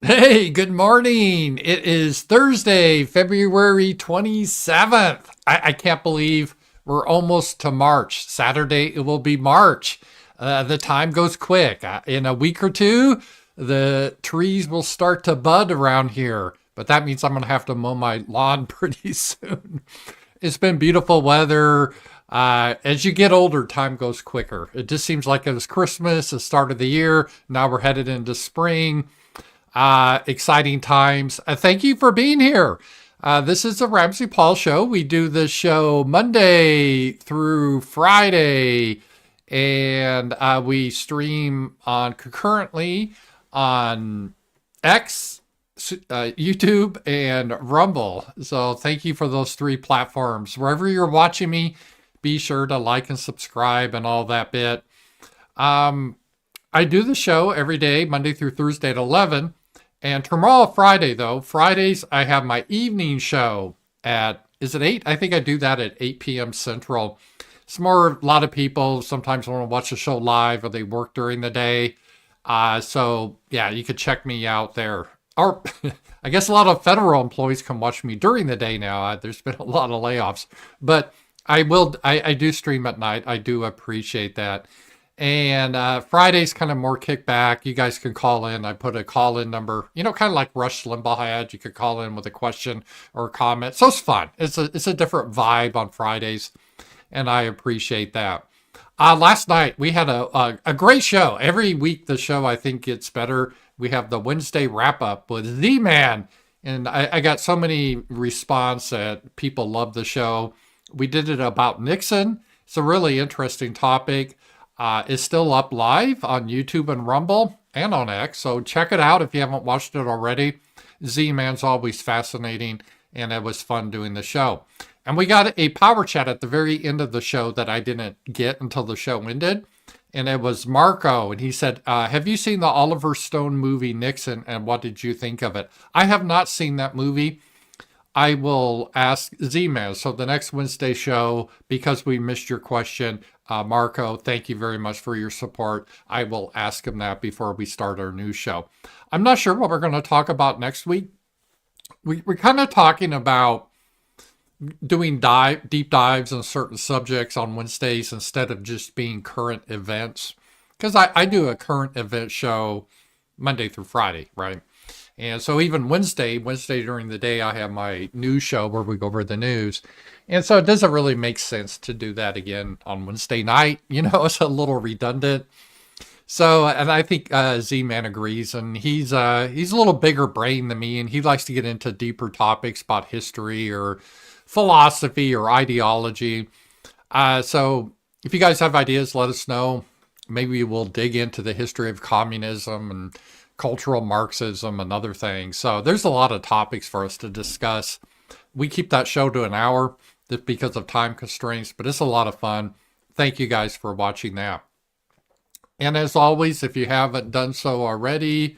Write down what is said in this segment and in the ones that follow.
Hey, good morning. It is Thursday, February 27th. I can't believe we're almost to March. Saturday, it will be March. The time goes quick. In a week or two, the trees will start to bud around here, but that means I'm going to have to mow my lawn pretty soon. It's been beautiful weather. As you get older, time goes quicker. It just seems like it was Christmas, the start of the year. Now we're headed into spring. Exciting times. Thank you for being here. This is the RAMZPAUL show. We do this show Monday through Friday, and we stream on concurrently on X, YouTube, and Rumble. So thank you for those three platforms. Wherever you're watching me, be sure to like and subscribe and all that bit. I do the show every day, Monday through Thursday at 11. And tomorrow, Friday, though, Fridays, I have my evening show at, is it 8? I think I do that at 8 p.m. Central. It's more, a lot of people sometimes want to watch the show live or they work during the day. So, yeah, you could check me out there. Or I guess a lot of federal employees can watch me during the day now. There's been a lot of layoffs. But I do stream at night. I do appreciate that. And Friday's kind of more kickback. You guys can call in. I put a call in number, kind of like Rush Limbaugh had. You could call in with a question or a comment. So it's fun. It's a different vibe on Fridays, and I appreciate that. Last night we had a great show. Every week the show I think gets better. We have the Wednesday wrap up with the man, and I got so many response that people love the show. We did it about Nixon. It's a really interesting topic. It's still up live on YouTube and Rumble and on X, so check it out if you haven't watched it already. Z-Man's always fascinating, and it was fun doing the show. And we got a power chat at the very end of the show that I didn't get until the show ended, and it was Marco, and he said, have you seen the Oliver Stone movie Nixon, and what did you think of it? I have not seen that movie. I will ask Z-Man. So the next Wednesday show, because we missed your question, Marco, thank you very much for your support. I will ask him that before we start our new show. I'm not sure what we're going to talk about next week. We're kind of talking about doing deep dives on certain subjects on Wednesdays instead of just being current events. Because I do a current event show Monday through Friday, right? And so even Wednesday during the day, I have my news show where we go over the news. And so it doesn't really make sense to do that again on Wednesday night. It's a little redundant. So, and I think Z-Man agrees, and he's a little bigger brain than me, and he likes to get into deeper topics about history or philosophy or ideology. So if you guys have ideas, let us know. Maybe we'll dig into the history of communism and cultural Marxism and other things. So there's a lot of topics for us to discuss. We keep that show to an hour just because of time constraints, but it's a lot of fun. Thank you guys for watching that. And as always, if you haven't done so already,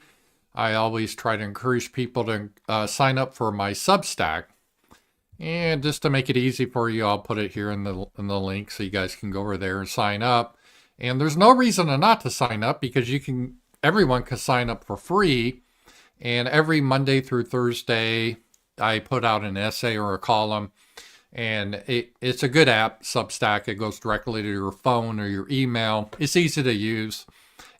I always try to encourage people to sign up for my Substack. And just to make it easy for you, I'll put it here in the link so you guys can go over there and sign up. And there's no reason to not to sign up because everyone can sign up for free. And every Monday through Thursday, I put out an essay or a column. And it's a good app, Substack. It goes directly to your phone or your email. It's easy to use.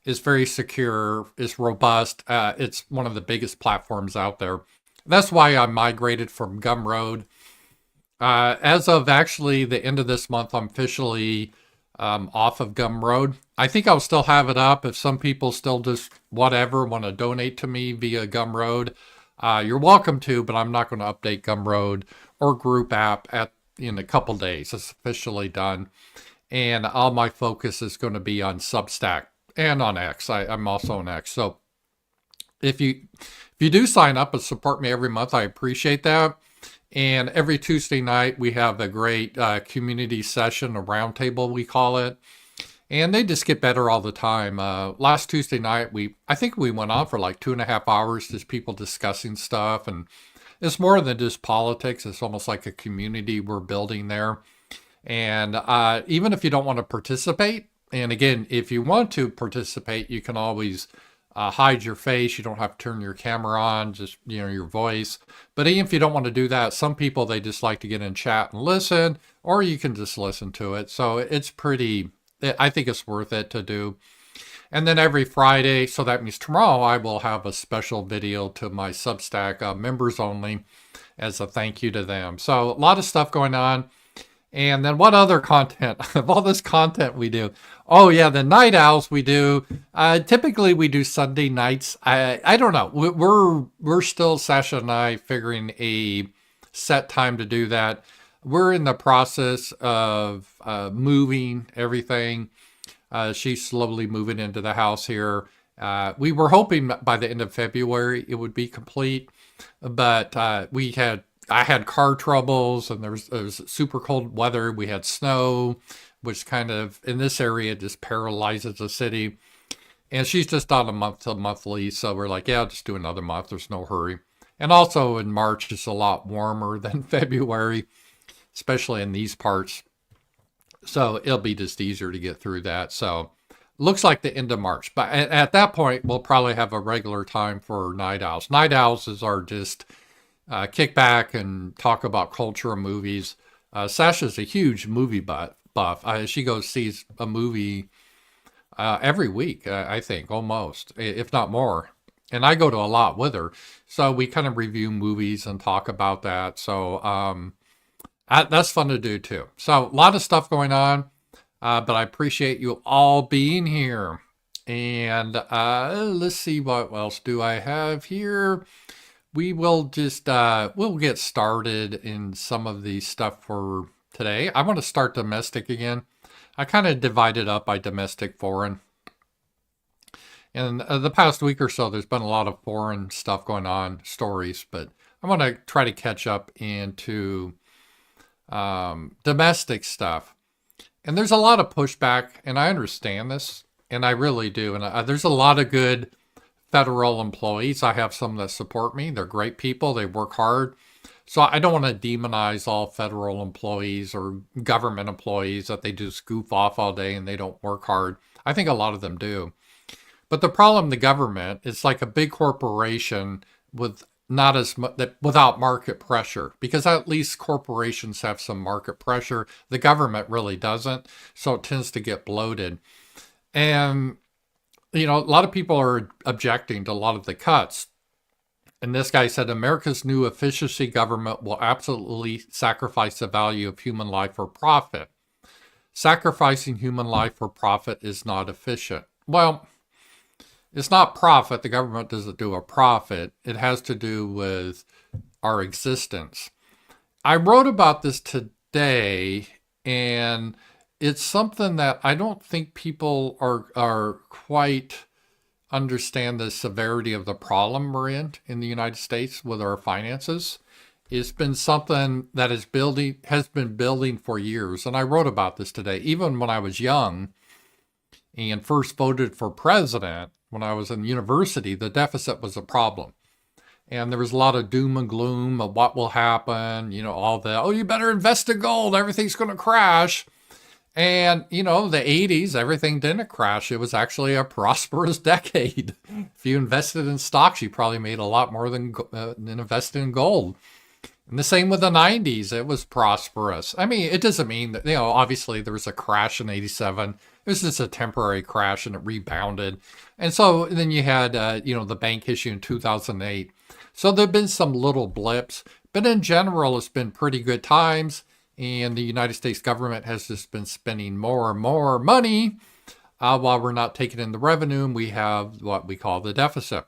It's very secure. It's robust. It's one of the biggest platforms out there. That's why I migrated from Gumroad. As of actually the end of this month, I'm officially off of Gumroad. I think I'll still have it up if some people still just want to donate to me via Gumroad. You're welcome to, but I'm not going to update Gumroad or Group app in a couple days. It's officially done. And all my focus is going to be on Substack and on X. I'm also on X. So if you do sign up and support me every month, I appreciate that. And every Tuesday night, we have a great community session, a roundtable, we call it. And they just get better all the time. Last Tuesday night, I think we went on for like 2.5 hours, just people discussing stuff. And it's more than just politics. It's almost like a community we're building there. And even if you don't want to participate, and again, if you want to participate, you can always hide your face. You don't have to turn your camera on, just, your voice. But even if you don't want to do that, some people, they just like to get in chat and listen, or you can just listen to it. So it's I think it's worth it to do. And then every Friday, so that means tomorrow, I will have a special video to my Substack members only as a thank you to them. So a lot of stuff going on. And then what other content of all this content we do? Oh yeah, the night owls we do. Typically we do Sunday nights. I don't know. We're still, Sasha and I, figuring a set time to do that. We're in the process of moving everything. She's slowly moving into the house here. We were hoping by the end of February it would be complete, but I had car troubles, and there was super cold weather. We had snow, which kind of, in this area, just paralyzes the city. And she's just on a month-to-month lease, so we're like, yeah, just do another month. There's no hurry. And also in March, it's a lot warmer than February, especially in these parts. So it'll be just easier to get through that. So looks like the end of March. But at that point, we'll probably have a regular time for night owls. Night owls are just kick back and talk about culture and movies. Sasha's a huge movie buff. She sees a movie every week, I think, almost, if not more. And I go to a lot with her. So we kind of review movies and talk about that. So that's fun to do too. So a lot of stuff going on, but I appreciate you all being here. And let's see, what else do I have here? We will just, we'll get started in some of the stuff for today. I want to start domestic again. I kind of divided up by domestic, foreign. And the past week or so, there's been a lot of foreign stuff going on, stories, but I want to try to catch up into domestic stuff. And there's a lot of pushback, and I understand this, and I really do. And there's a lot of good federal employees. I have some that support me. They're great people. They work hard. So I don't want to demonize all federal employees or government employees that they just goof off all day and they don't work hard. I think a lot of them do. But the problem, the government, it's like a big corporation with not as much, without market pressure, because at least corporations have some market pressure. The government really doesn't. So it tends to get bloated. And a lot of people are objecting to a lot of the cuts. And this guy said, America's new efficiency government will absolutely sacrifice the value of human life for profit. Sacrificing human life for profit is not efficient. Well, it's not profit. The government doesn't do a profit. It has to do with our existence. I wrote about this today, and it's something that I don't think people are quite understand the severity of the problem we're in the United States with our finances. It's been something that has been building for years. And I wrote about this today. Even when I was young and first voted for president, when I was in university, the deficit was a problem. And there was a lot of doom and gloom of what will happen, all the, you better invest in gold, everything's going to crash. And, the 80s, everything didn't crash. It was actually a prosperous decade. If you invested in stocks, you probably made a lot more than invested in gold. And the same with the 90s. It was prosperous. I mean, it doesn't mean that, obviously there was a crash in 87. It was just a temporary crash and it rebounded. And so then you had, the bank issue in 2008. So there have been some little blips. But in general, it's been pretty good times. And the United States government has just been spending more and more money while we're not taking in the revenue. And we have what we call the deficit.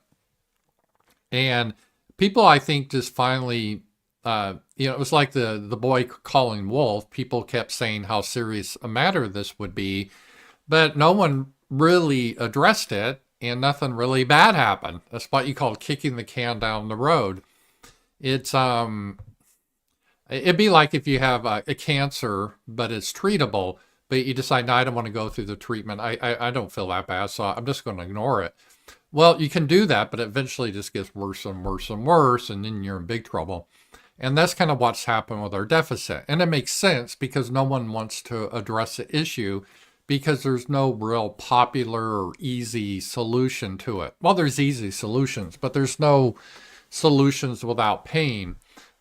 And people, I think, just finally, it was like the boy calling wolf. People kept saying how serious a matter this would be, but no one really addressed it, and nothing really bad happened. That's what you call kicking the can down the road. It's it'd be like if you have a cancer, but it's treatable, but you decide, no, I don't want to go through the treatment. I don't feel that bad, so I'm just going to ignore it. Well, you can do that, but eventually it just gets worse and worse and worse, and then you're in big trouble. And that's kind of what's happened with our deficit. And it makes sense because no one wants to address the issue because there's no real popular or easy solution to it. Well, there's easy solutions, but there's no solutions without pain.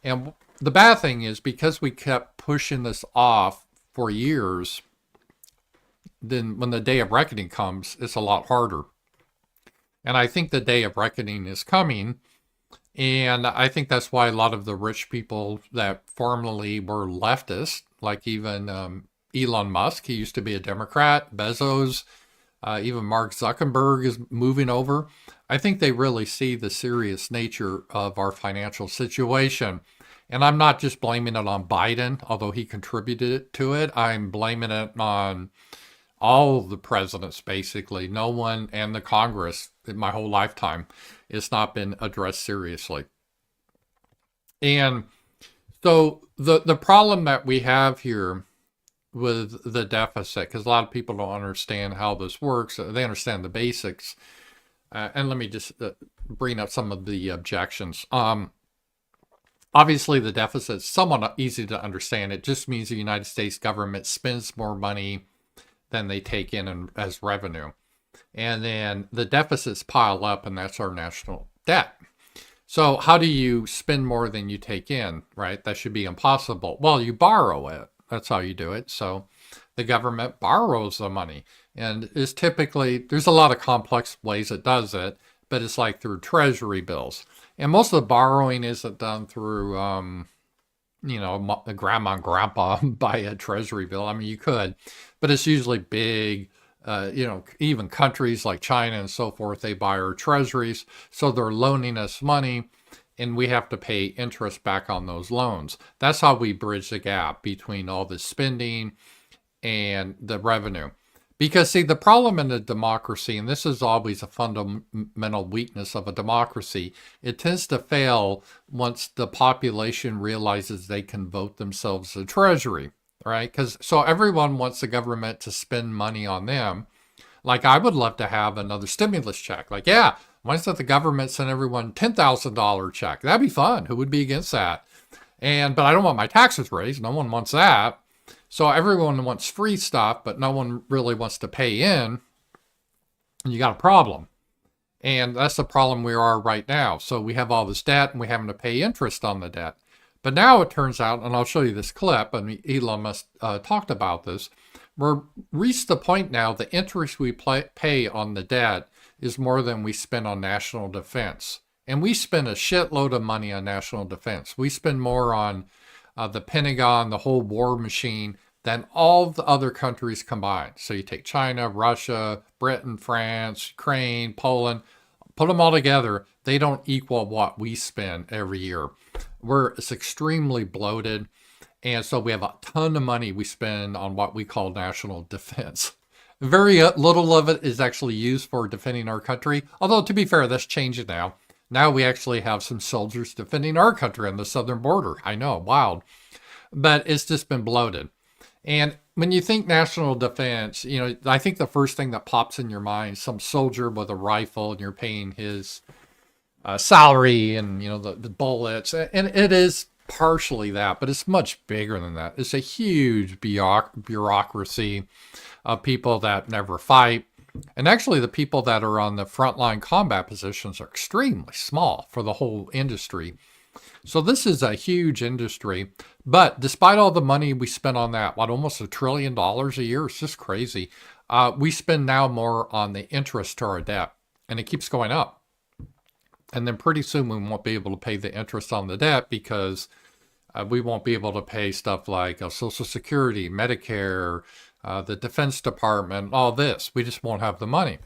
And the bad thing is, because we kept pushing this off for years, then when the day of reckoning comes, it's a lot harder. And I think the day of reckoning is coming. And I think that's why a lot of the rich people that formerly were leftists, like even Elon Musk, he used to be a Democrat, Bezos, even Mark Zuckerberg is moving over. I think they really see the serious nature of our financial situation. And I'm not just blaming it on Biden, although he contributed to it. I'm blaming it on all the presidents, basically. No one, and the Congress in my whole lifetime, it's not been addressed seriously. And so the problem that we have here with the deficit, because a lot of people don't understand how this works. They understand the basics. And let me just bring up some of the objections. Obviously, the deficit is somewhat easy to understand. It just means the United States government spends more money than they take in as revenue. And then the deficits pile up, and that's our national debt. So how do you spend more than you take in, right? That should be impossible. Well, you borrow it. That's how you do it. So the government borrows the money. And it's typically, there's a lot of complex ways it does it, but it's like through treasury bills. And most of the borrowing isn't done through, grandma and grandpa buy a treasury bill. I mean, you could, but it's usually big. Even countries like China and so forth, they buy our treasuries. So they're loaning us money, and we have to pay interest back on those loans. That's how we bridge the gap between all the spending and the revenue. Because, see, the problem in a democracy, and this is always a fundamental weakness of a democracy, it tends to fail once the population realizes they can vote themselves the treasury, right? So everyone wants the government to spend money on them. Like, I would love to have another stimulus check. Like, yeah, why doesn't the government send everyone $10,000 check? That'd be fun. Who would be against that? But I don't want my taxes raised. No one wants that. So everyone wants free stuff, but no one really wants to pay in. And you got a problem. And that's the problem we are right now. So we have all this debt, and we're having to pay interest on the debt. But now it turns out, and I'll show you this clip, and Elon Musk talked about this, we're reached the point now, the interest we pay on the debt is more than we spend on national defense. And we spend a shitload of money on national defense. We spend more on the Pentagon, the whole war machine, than all the other countries combined. So you take China, Russia, Britain, France, Ukraine, Poland, put them all together, they don't equal what we spend every year. It's extremely bloated. And so we have a ton of money we spend on what we call national defense. Very little of it is actually used for defending our country. Although, to be fair, that's changing now. Now we actually have some soldiers defending our country on the southern border. I know, wild. But it's just been bloated. And when you think national defense, I think the first thing that pops in your mind is some soldier with a rifle, and you're paying his salary and, the bullets. And it is partially that, but it's much bigger than that. It's a huge bureaucracy of people that never fight. And actually, the people that are on the frontline combat positions are extremely small for the whole industry. So this is a huge industry. But despite all the money we spend on that, almost $1 trillion a year? It's just crazy. We spend now more on the interest to our debt, and it keeps going up. And then pretty soon we won't be able to pay the interest on the debt because we won't be able to pay stuff like Social Security, Medicare, the Defense Department, all this. We just won't have the money.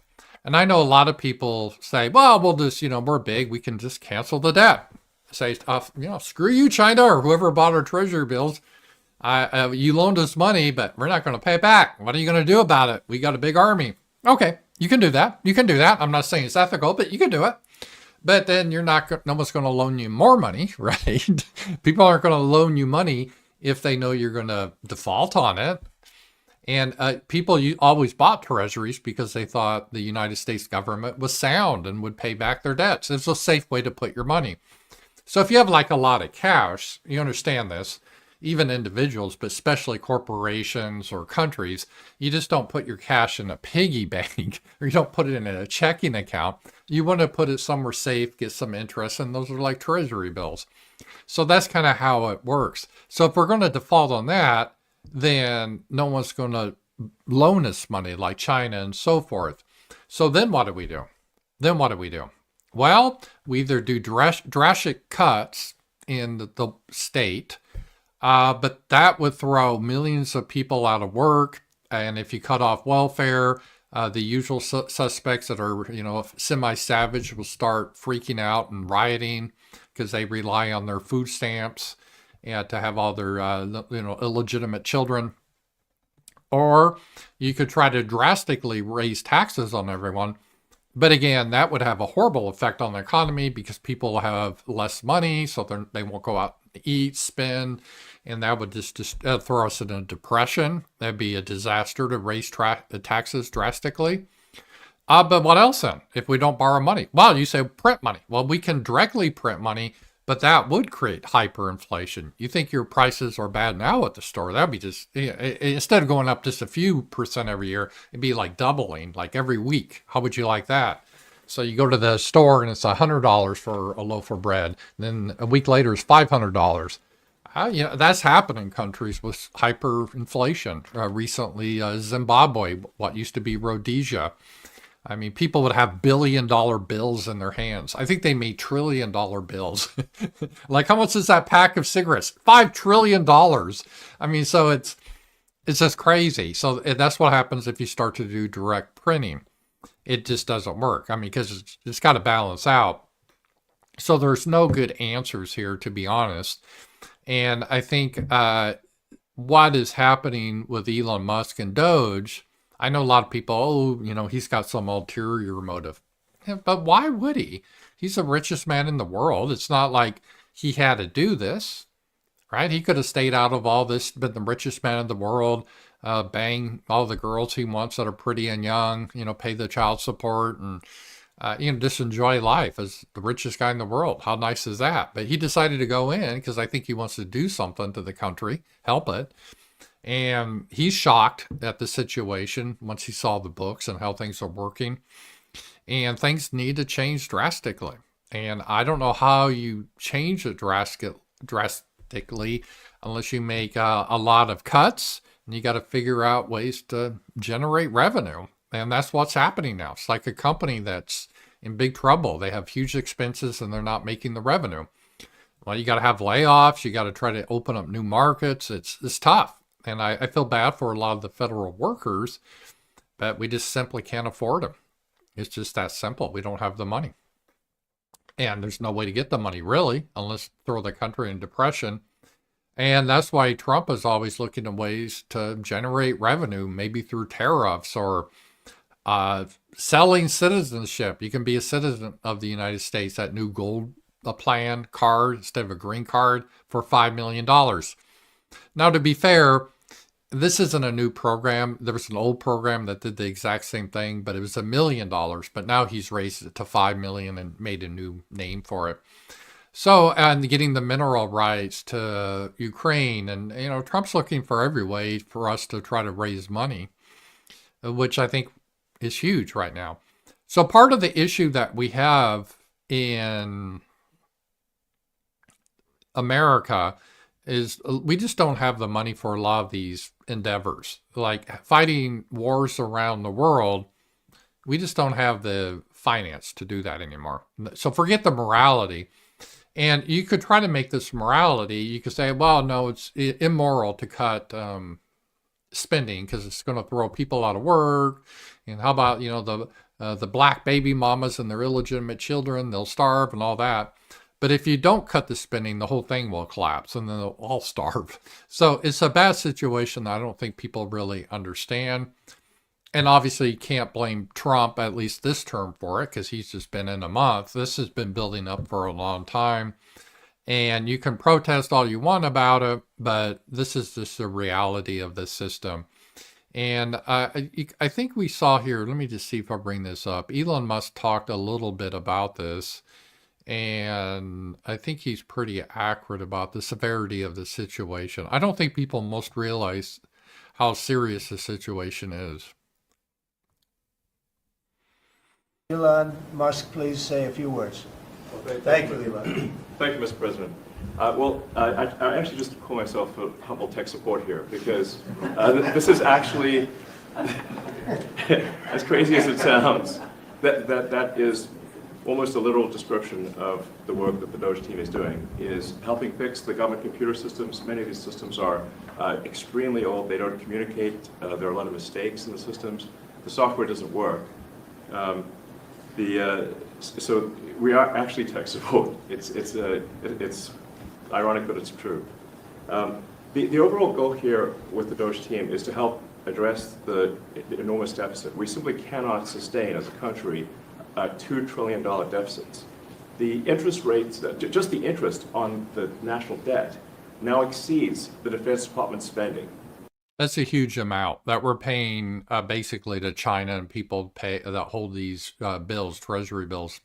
And I know a lot of people say, well, we'll just, we're big. We can just cancel the debt. Say, screw you, China, or whoever bought our treasury bills. You loaned us money, but we're not going to pay it back. What are you going to do about it? We got a big army. Okay, you can do that. You can do that. I'm not saying it's ethical, but you can do it. But then no one's going to loan you more money, right? People aren't going to loan you money if they know you're going to default on it. And people always bought treasuries because they thought the United States government was sound and would pay back their debts. It's a safe way to put your money. So if you have like a lot of cash, you understand this. even individuals, but especially corporations or countries, you just don't put your cash in a piggy bank or you don't put it in a checking account. You want to put it somewhere safe, get some interest, and those are like treasury bills. So that's kind of how it works. So if we're going to default on that, then no one's going to loan us money like China and so forth. So then what do we do? Well, we either do drastic cuts in the state, but that would throw millions of people out of work. And if you cut off welfare, the usual suspects that are, semi-savage will start freaking out and rioting because they rely on their food stamps and to have all their, illegitimate children. Or you could try to drastically raise taxes on everyone. But again, that would have a horrible effect on the economy because people have less money, so they won't go out to eat, spend, and that would just throw us in a depression. That'd be a disaster to raise the taxes drastically. But what else then if we don't borrow money? Well, you say print money. Well, we can directly print money, but that would create hyperinflation. You think your prices are bad now at the store. That'd be just, instead of going up just a few percent every year, it'd be like doubling, like every week. How would you like that? So you go to the store and it's $100 for a loaf of bread. Then a week later it's $500. That's happened in countries with hyperinflation. Recently, Zimbabwe, what used to be Rhodesia. I mean, people would have billion-dollar bills in their hands. I think they made trillion-dollar bills. Like, how much is that pack of cigarettes? $5 trillion. I mean, so it's just crazy. So that's what happens if you start to do direct printing. It just doesn't work. I mean, because it's got to balance out. So there's no good answers here, to be honest. And I think what is happening with Elon Musk and Doge, I know a lot of people, he's got some ulterior motive. Yeah, but why would he? He's the richest man in the world. It's not like he had to do this, right? He could have stayed out of all this, been the richest man in the world, bang all the girls he wants that are pretty and young, pay the child support and, just enjoy life as the richest guy in the world. How nice is that? But he decided to go in because I think he wants to do something to the country, help it. And he's shocked at the situation once he saw the books and how things are working. And things need to change drastically. And I don't know how you change it drastically unless you make a lot of cuts. And you got to figure out ways to generate revenue. And that's what's happening now. It's like a company that's in big trouble. They have huge expenses and they're not making the revenue. Well, you got to have layoffs. You got to try to open up new markets. It's tough. And I feel bad for a lot of the federal workers, but we just simply can't afford them. It's just that simple. We don't have the money. And there's no way to get the money, really, unless throw the country in depression. And that's why Trump is always looking at ways to generate revenue, maybe through tariffs or selling citizenship. You can be a citizen of the United States, that new gold plan card instead of a green card for $5 million. Now, to be fair, this isn't a new program. There was an old program that did the exact same thing, but it was $1 million. But now he's raised it to $5 million and made a new name for it. So, and getting the mineral rights to Ukraine. And, Trump's looking for every way for us to try to raise money, which I think is huge right now. So part of the issue that we have in America is we just don't have the money for a lot of these endeavors. Like fighting wars around the world, we just don't have the finance to do that anymore. So forget the morality. And you could try to make this morality. You could say, well, no, it's immoral to cut spending because it's going to throw people out of work. And how about, the black baby mamas and their illegitimate children, they'll starve and all that. But if you don't cut the spending, the whole thing will collapse and then they'll all starve. So it's a bad situation that I don't think people really understand. And obviously you can't blame Trump, at least this term, for it, because he's just been in a month. This has been building up for a long time. And you can protest all you want about it, but this is just the reality of the system. And I think we saw here, let me just see if I bring this up. Elon Musk talked a little bit about this. And I think he's pretty accurate about the severity of the situation. I don't think people most realize how serious the situation is. Elon Musk, please say a few words. Okay, Thank you, Elon. Thank you, Mr. President. I actually just call myself a humble tech support here because this is actually, as crazy as it sounds, that is almost a literal description of the work that the Doge team is doing, is helping fix the government computer systems. Many of these systems are extremely old. They don't communicate. There are a lot of mistakes in the systems. The software doesn't work. So we are actually tech support. It's ironic, but it's true. The overall goal here with the Doge team is to help address the enormous deficit. We simply cannot sustain as a country $2 trillion deficits. The interest rates, just the interest on the national debt, now exceeds the Defense Department spending. That's a huge amount that we're paying basically to China and people pay that hold these bills, treasury bills.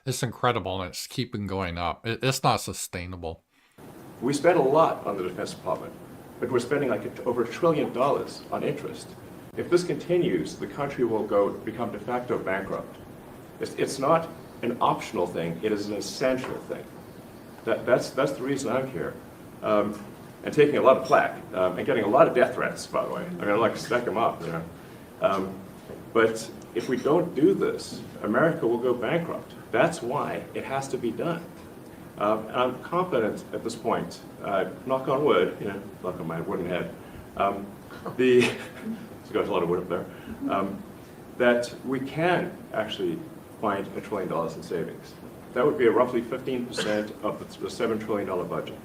It's incredible, and it's keeping going up. It's not sustainable. We spend a lot on the Defense Department, but we're spending over $1 trillion on interest. If this continues, the country will become de facto bankrupt. It's not an optional thing, it is an essential thing. That's the reason I'm here. And taking a lot of flack, and getting a lot of death threats, by the way. I'm gonna stack them up, you know. But if we don't do this, America will go bankrupt. That's why it has to be done. And I'm confident at this point, knock on wood, you know, knock on my wooden head, there's got a lot of wood up there, that we can actually find $1 trillion in savings. That would be roughly 15% of the $7 trillion budget.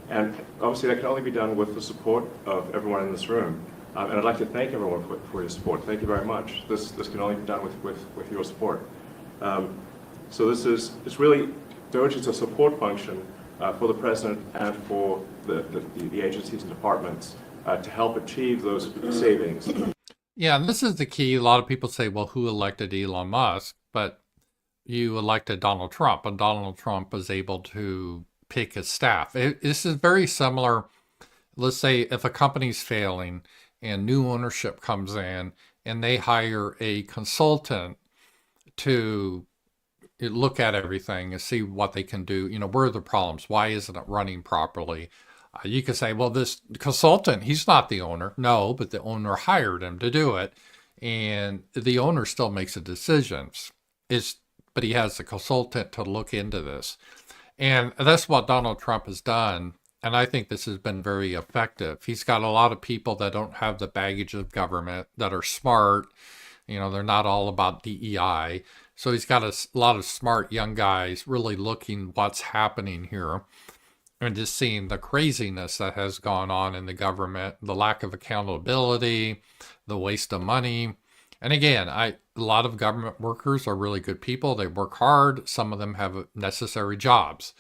And obviously that can only be done with the support of everyone in this room. And I'd like to thank everyone for your support. Thank you very much. This can only be done with your support. So it's really, Doge is a support function for the president and for the agencies and departments to help achieve those savings. Yeah, and this is the key. A lot of people say, well, who elected Elon Musk? But you elected Donald Trump, and Donald Trump was able to pick his staff. This is very similar. Let's say if a company's failing and new ownership comes in and they hire a consultant to look at everything and see what they can do. You know, where are the problems? Why isn't it running properly? You could say, well, this consultant, he's not the owner. No, but the owner hired him to do it. And the owner still makes the decisions. But he has the consultant to look into this. And that's what Donald Trump has done. And I think this has been very effective. He's got a lot of people that don't have the baggage of government, that are smart. You know, they're not all about DEI. So he's got a lot of smart young guys really looking what's happening here and just seeing the craziness that has gone on in the government, the lack of accountability, the waste of money. And again, a lot of government workers are really good people. They work hard. Some of them have necessary jobs.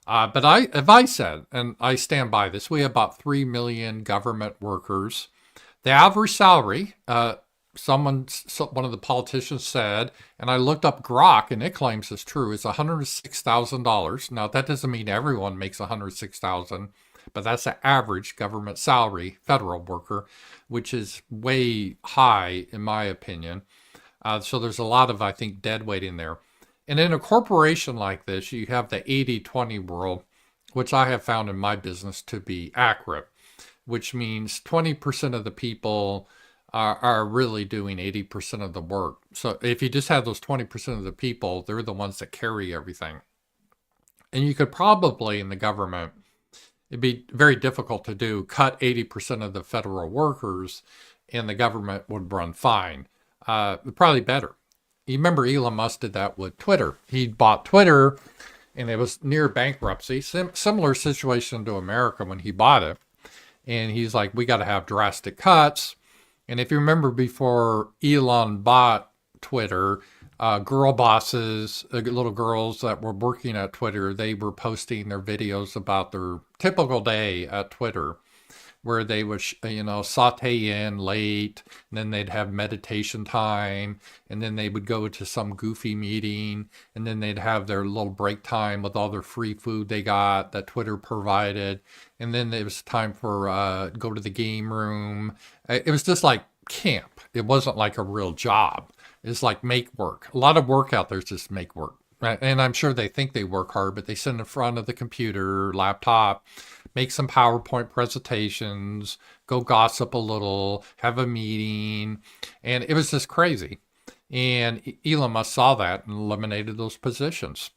But I said, and I stand by this, we have about 3 million government workers. The average salary, one of the politicians said, and I looked up Grok, and it claims it's true, is $106,000. Now, that doesn't mean everyone makes $106,000, but that's the average government salary, federal worker, which is way high, in my opinion. So there's a lot of, I think, dead weight in there. And in a corporation like this, you have the 80-20 rule, which I have found in my business to be accurate, which means 20% of the people are really doing 80% of the work. So if you just have those 20% of the people, they're the ones that carry everything. And you could probably, in the government, it'd be very difficult to do, cut 80% of the federal workers, and the government would run fine. Probably better. You remember Elon Musk did that with Twitter. He bought Twitter, and it was near bankruptcy. Similar situation to America when he bought it. And he's like, we got to have drastic cuts. And if you remember, before Elon bought Twitter, girl bosses, little girls that were working at Twitter, they were posting their videos about their typical day at Twitter. where they would, saute in late, and then they'd have meditation time, and then they would go to some goofy meeting, and then they'd have their little break time with all their free food they got that Twitter provided, and then it was time for go to the game room. It was just like camp. It wasn't like a real job. It's like make work. A lot of work out there is just make work. Right? And I'm sure they think they work hard, but they sit in front of the computer, laptop, make some PowerPoint presentations, go gossip a little, have a meeting. And it was just crazy. And Elon Musk saw that and eliminated those positions.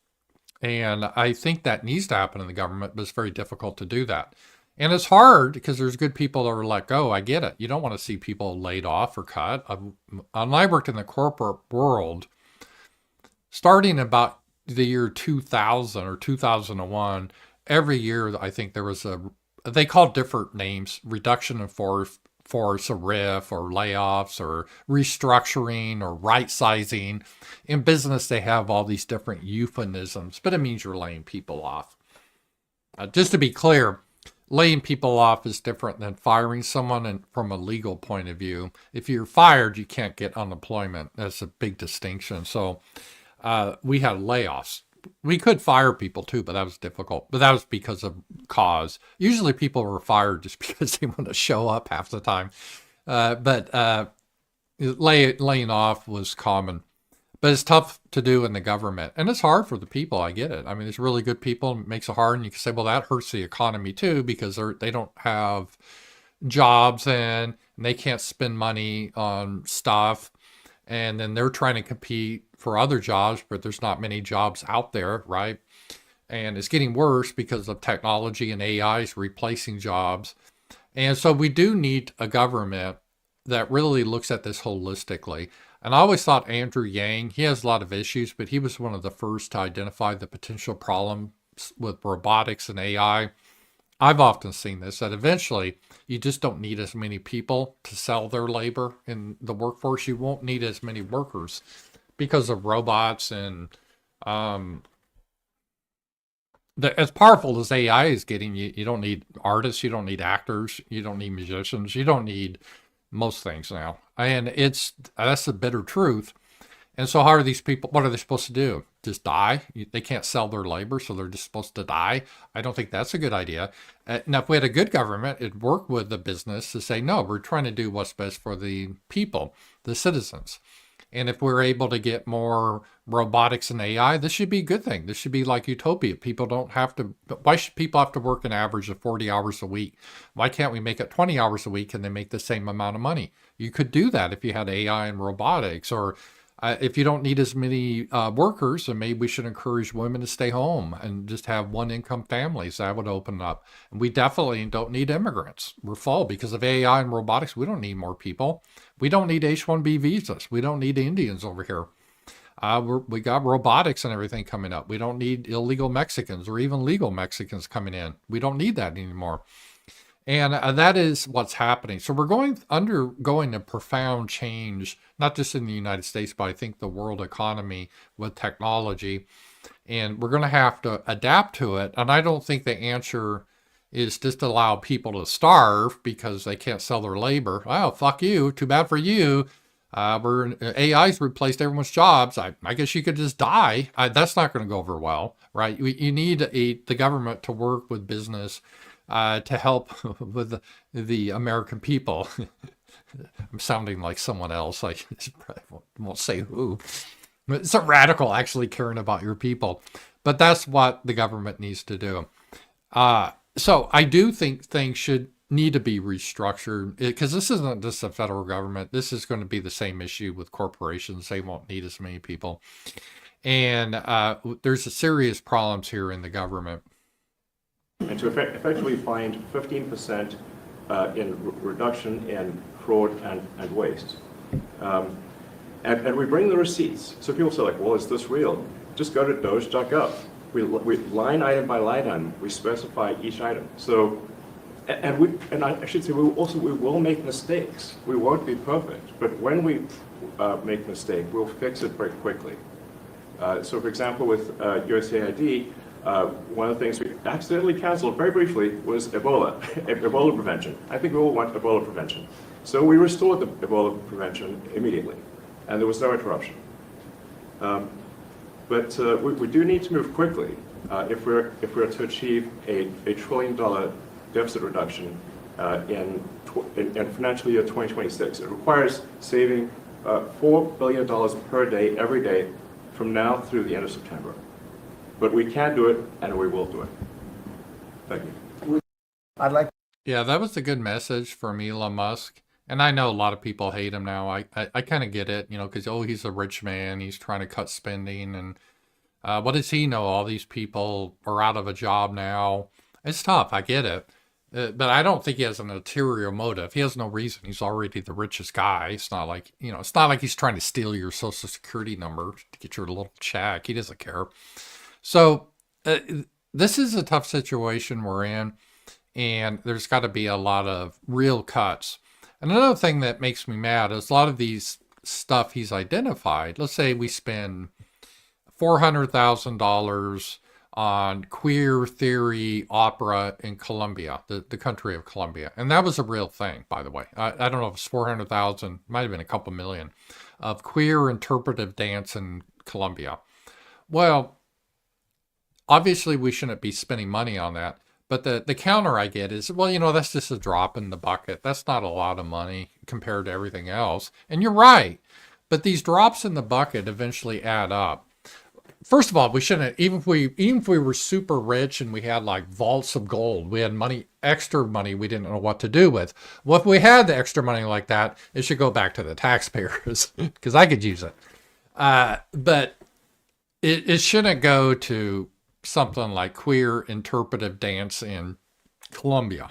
And I think that needs to happen in the government, but it's very difficult to do that. And it's hard because there's good people that are let go. I get it. You don't want to see people laid off or cut. I worked in the corporate world starting about the year 2000 or 2001. Every year, I think there was they called different names, reduction in force, a RIF, or layoffs, or restructuring, or right sizing. In business, they have all these different euphemisms, but it means you're laying people off. Just to be clear, laying people off is different than firing someone, and from a legal point of view. If you're fired, you can't get unemployment. That's a big distinction. So we had layoffs. We could fire people too, but that was difficult. But that was because of cause. Usually people were fired just because they want to show up half the time. But laying off was common. But it's tough to do in the government. And it's hard for the people. I get it. I mean, there's really good people. It makes it hard. And you can say, well, that hurts the economy too, because they don't have jobs and they can't spend money on stuff. And then they're trying to compete for other jobs, but there's not many jobs out there, right? And it's getting worse because of technology and AI is replacing jobs. And so we do need a government that really looks at this holistically. And I always thought Andrew Yang, he has a lot of issues, but he was one of the first to identify the potential problems with robotics and AI. I've often seen this, that eventually you just don't need as many people to sell their labor in the workforce. You won't need as many workers because of robots. And as powerful as AI is getting, you don't need artists, you don't need actors, you don't need musicians, you don't need most things now. And that's the bitter truth. And so how are these people, what are they supposed to do? Just die? They can't sell their labor, so they're just supposed to die? I don't think that's a good idea. Now, if we had a good government, it'd work with the business to say, no, we're trying to do what's best for the people, the citizens. And if we're able to get more robotics and AI, this should be a good thing. This should be like utopia. People don't have to, why should people have to work an average of 40 hours a week? Why can't we make it 20 hours a week and they make the same amount of money? You could do that if you had AI and robotics. Or if you don't need as many workers, then maybe we should encourage women to stay home and just have one income families. That would open up. And we definitely don't need immigrants. We're full because of AI and robotics. We don't need more people. We don't need H-1B visas. We don't need Indians over here. We got robotics and everything coming up. We don't need illegal Mexicans or even legal Mexicans coming in. We don't need that anymore. And that is what's happening. So we're undergoing a profound change, not just in the United States, but I think the world economy with technology. And we're going to have to adapt to it. And I don't think the answer is just to allow people to starve because they can't sell their labor. Oh, fuck you. Too bad for you. AI's replaced everyone's jobs. I guess you could just die. That's not going to go over well, right? You need the government to work with business to help with the American people. I'm sounding like someone else. I won't say who. It's a radical actually caring about your people. But that's what the government needs to do. So I do think things should need to be restructured because this isn't just the federal government. This is going to be the same issue with corporations. They won't need as many people. And there's a serious problems here in the government. And to effectively find 15% in reduction in fraud and waste. And we bring the receipts. So people say like, well, is this real? Just go to doge.gov. We line item by line item, we specify each item. So, and I should say, we will make mistakes. We won't be perfect, but when we make a mistake, we'll fix it very quickly. So for example, with USAID, One of the things we accidentally canceled very briefly was Ebola, Ebola prevention. I think we all want Ebola prevention. So we restored the Ebola prevention immediately, and there was no interruption. But we do need to move quickly if we're to achieve a $1 trillion deficit reduction in financial year 2026. It requires saving $4 billion per day, every day, from now through the end of September. But we can do it, and we will do it. Thank you. I'd like Yeah, that was a good message from Elon Musk. And I know a lot of people hate him now. I kind of get it, because, he's a rich man. He's trying to cut spending. And what does he know? All these people are out of a job now. It's tough. I get it. But I don't think he has an ulterior motive. He has no reason. He's already the richest guy. It's not like, it's not like he's trying to steal your social security number to get your little check. He doesn't care. So this is a tough situation we're in. And there's got to be a lot of real cuts. And another thing that makes me mad is a lot of these stuff he's identified. Let's say we spend $400,000 on queer theory opera in Colombia, the country of Colombia. And that was a real thing, by the way. I don't know if it's 400,000, might have been a couple million, of queer interpretive dance in Colombia. Well, obviously we shouldn't be spending money on that. But the counter I get is, well, that's just a drop in the bucket. That's not a lot of money compared to everything else. And you're right. But these drops in the bucket eventually add up. First of all, we shouldn't, even if we were super rich and we had like vaults of gold, we had extra money we didn't know what to do with. Well, if we had the extra money like that, it should go back to the taxpayers because I could use it. But it shouldn't go to something like queer interpretive dance in Colombia.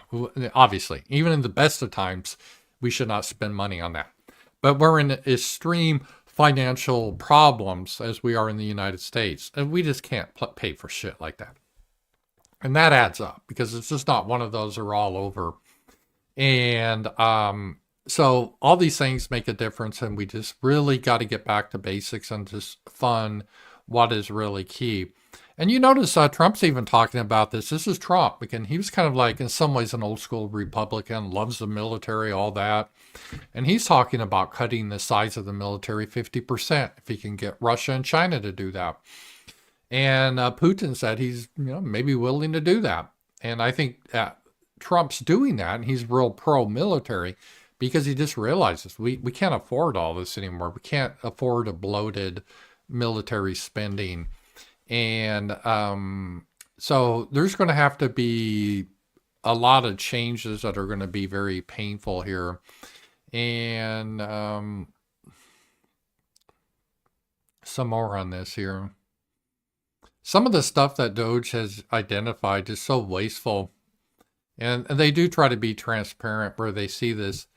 Obviously, even in the best of times, we should not spend money on that. But we're in extreme financial problems as we are in the United States, and we just can't pay for shit like that. And that adds up because it's just not one of those are all over. And so all these things make a difference, and we just really got to get back to basics and just fund what is really key. And you notice Trump's even talking about this. This is Trump. Again, he was kind of like, in some ways, an old school Republican, loves the military, all that. And he's talking about cutting the size of the military 50% if he can get Russia and China to do that. And Putin said he's maybe willing to do that. And I think Trump's doing that, and he's real pro-military because he just realizes we can't afford all this anymore. We can't afford a bloated military spending. And so there's going to have to be a lot of changes that are going to be very painful here. And some more on this here. Some of the stuff that Doge has identified is so wasteful. And they do try to be transparent where they see this.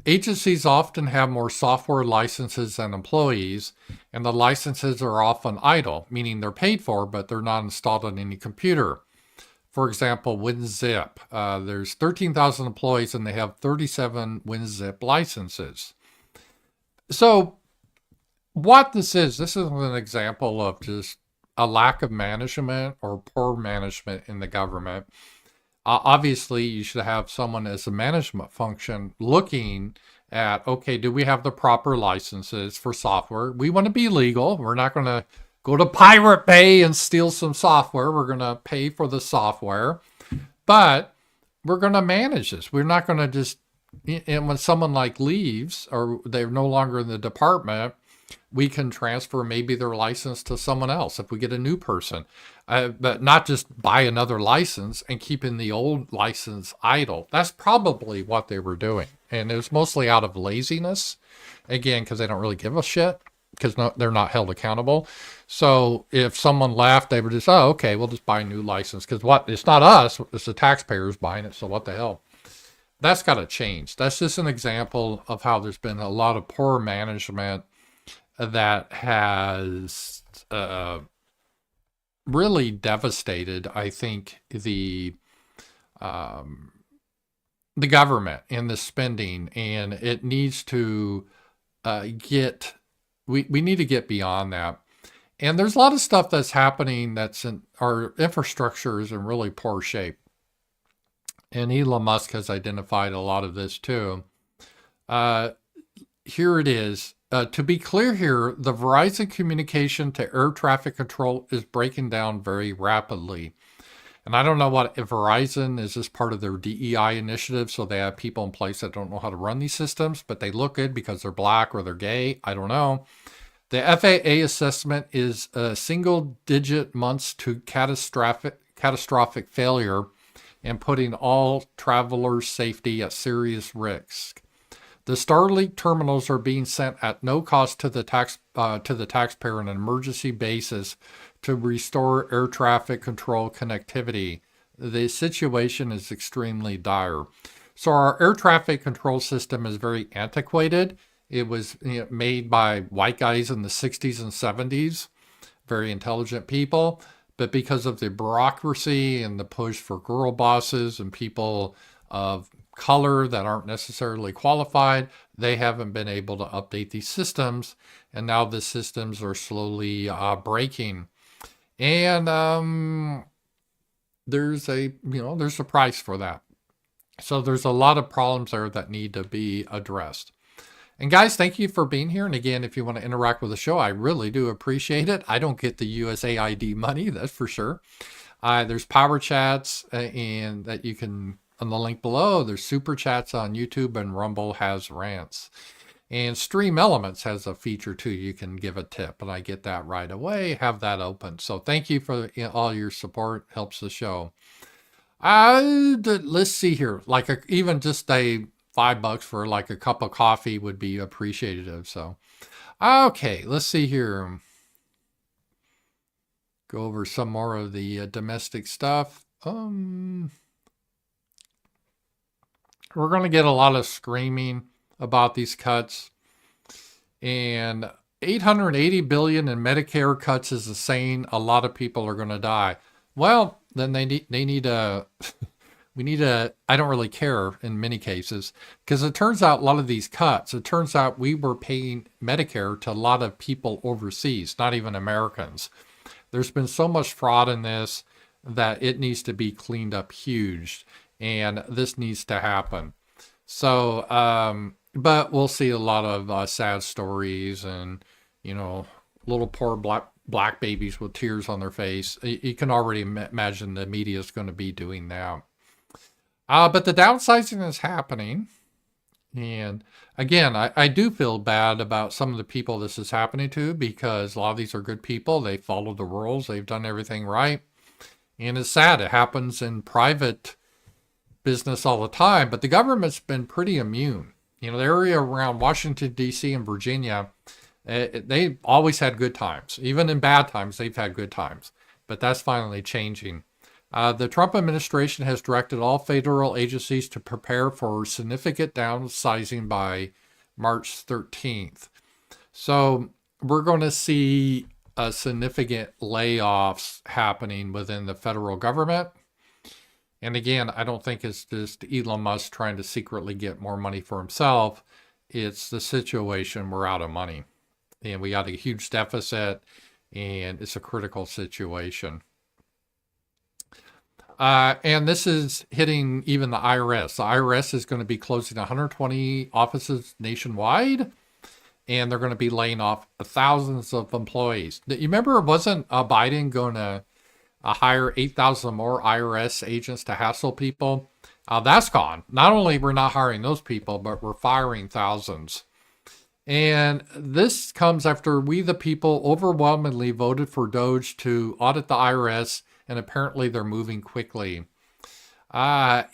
Agencies often have more software licenses than employees, and the licenses are often idle, meaning they're paid for, but they're not installed on any computer. For example, WinZip. There's 13,000 employees, and they have 37 WinZip licenses. So what this is an example of just a lack of management or poor management in the government. Obviously, you should have someone as a management function looking at, okay, do we have the proper licenses for software? We want to be legal. We're not going to go to Pirate Bay and steal some software. We're going to pay for the software, but we're going to manage this. We're not going to just, and when someone like leaves or they're no longer in the department, we can transfer maybe their license to someone else if we get a new person, but not just buy another license and keeping the old license idle. That's probably what they were doing. And it was mostly out of laziness, again, because they don't really give a shit, because they're not held accountable. So if someone left, they were just, oh, okay, we'll just buy a new license. Because it's not us, it's the taxpayers buying it, so what the hell? That's got to change. That's just an example of how there's been a lot of poor management that has really devastated, I think, the government and the spending, and it needs to we need to get beyond that. And there's a lot of stuff that's happening that's in our infrastructure is in really poor shape. And Elon Musk has identified a lot of this too. Here it is. To be clear here, the Verizon communication to air traffic control is breaking down very rapidly. And I don't know what, if Verizon is this part of their DEI initiative, so they have people in place that don't know how to run these systems, but they look good because they're black or they're gay. I don't know. The FAA assessment is single-digit months to catastrophic failure and putting all travelers' safety at serious risk. The Starlink terminals are being sent at no cost to the taxpayer on an emergency basis to restore air traffic control connectivity. The situation is extremely dire. So our air traffic control system is very antiquated. It was made by white guys in the 60s and 70s, very intelligent people. But because of the bureaucracy and the push for girl bosses and people of color that aren't necessarily qualified, they haven't been able to update these systems. And now the systems are slowly breaking. And there's a price for that. So there's a lot of problems there that need to be addressed. And guys, thank you for being here. And again, if you want to interact with the show, I really do appreciate it. I don't get the USAID money, that's for sure. There's Powerchats and that you can, on the link below, there's Super Chats on YouTube, and Rumble has rants. And Stream Elements has a feature too. You can give a tip, and I get that right away, have that open. So thank you for all your support, helps the show. Let's see here, like even just a $5 for like a cup of coffee would be appreciative. So, okay, let's see here. Go over some more of the domestic stuff. We're going to get a lot of screaming about these cuts, and 880 billion in Medicare cuts is the saying a lot of people are going to die. Well, then they need to. We need to, I don't really care in many cases, because it turns out a lot of these cuts, it turns out we were paying Medicare to a lot of people overseas, not even Americans. There's been so much fraud in this that it needs to be cleaned up huge, and this needs to happen. So, but we'll see a lot of sad stories and, little poor black babies with tears on their face. You can already imagine the media is going to be doing that. But the downsizing is happening. And again, I do feel bad about some of the people this is happening to, because a lot of these are good people. They follow the rules. They've done everything right. And it's sad. It happens in private business all the time. But the government's been pretty immune. The area around Washington, D.C. and Virginia, they always had good times. Even in bad times, they've had good times. But that's finally changing. The Trump administration has directed all federal agencies to prepare for significant downsizing by March 13th. So we're going to see significant layoffs happening within the federal government. And again, I don't think it's just Elon Musk trying to secretly get more money for himself. It's the situation, we're out of money. And we got a huge deficit, and it's a critical situation. And this is hitting even the IRS. The IRS is going to be closing 120 offices nationwide, and they're going to be laying off thousands of employees. You remember, wasn't Biden going to hire 8,000 more IRS agents to hassle people? That's gone. Not only we're not hiring those people, but we're firing thousands. And this comes after we, the people, overwhelmingly voted for Doge to audit the IRS, and apparently they're moving quickly. That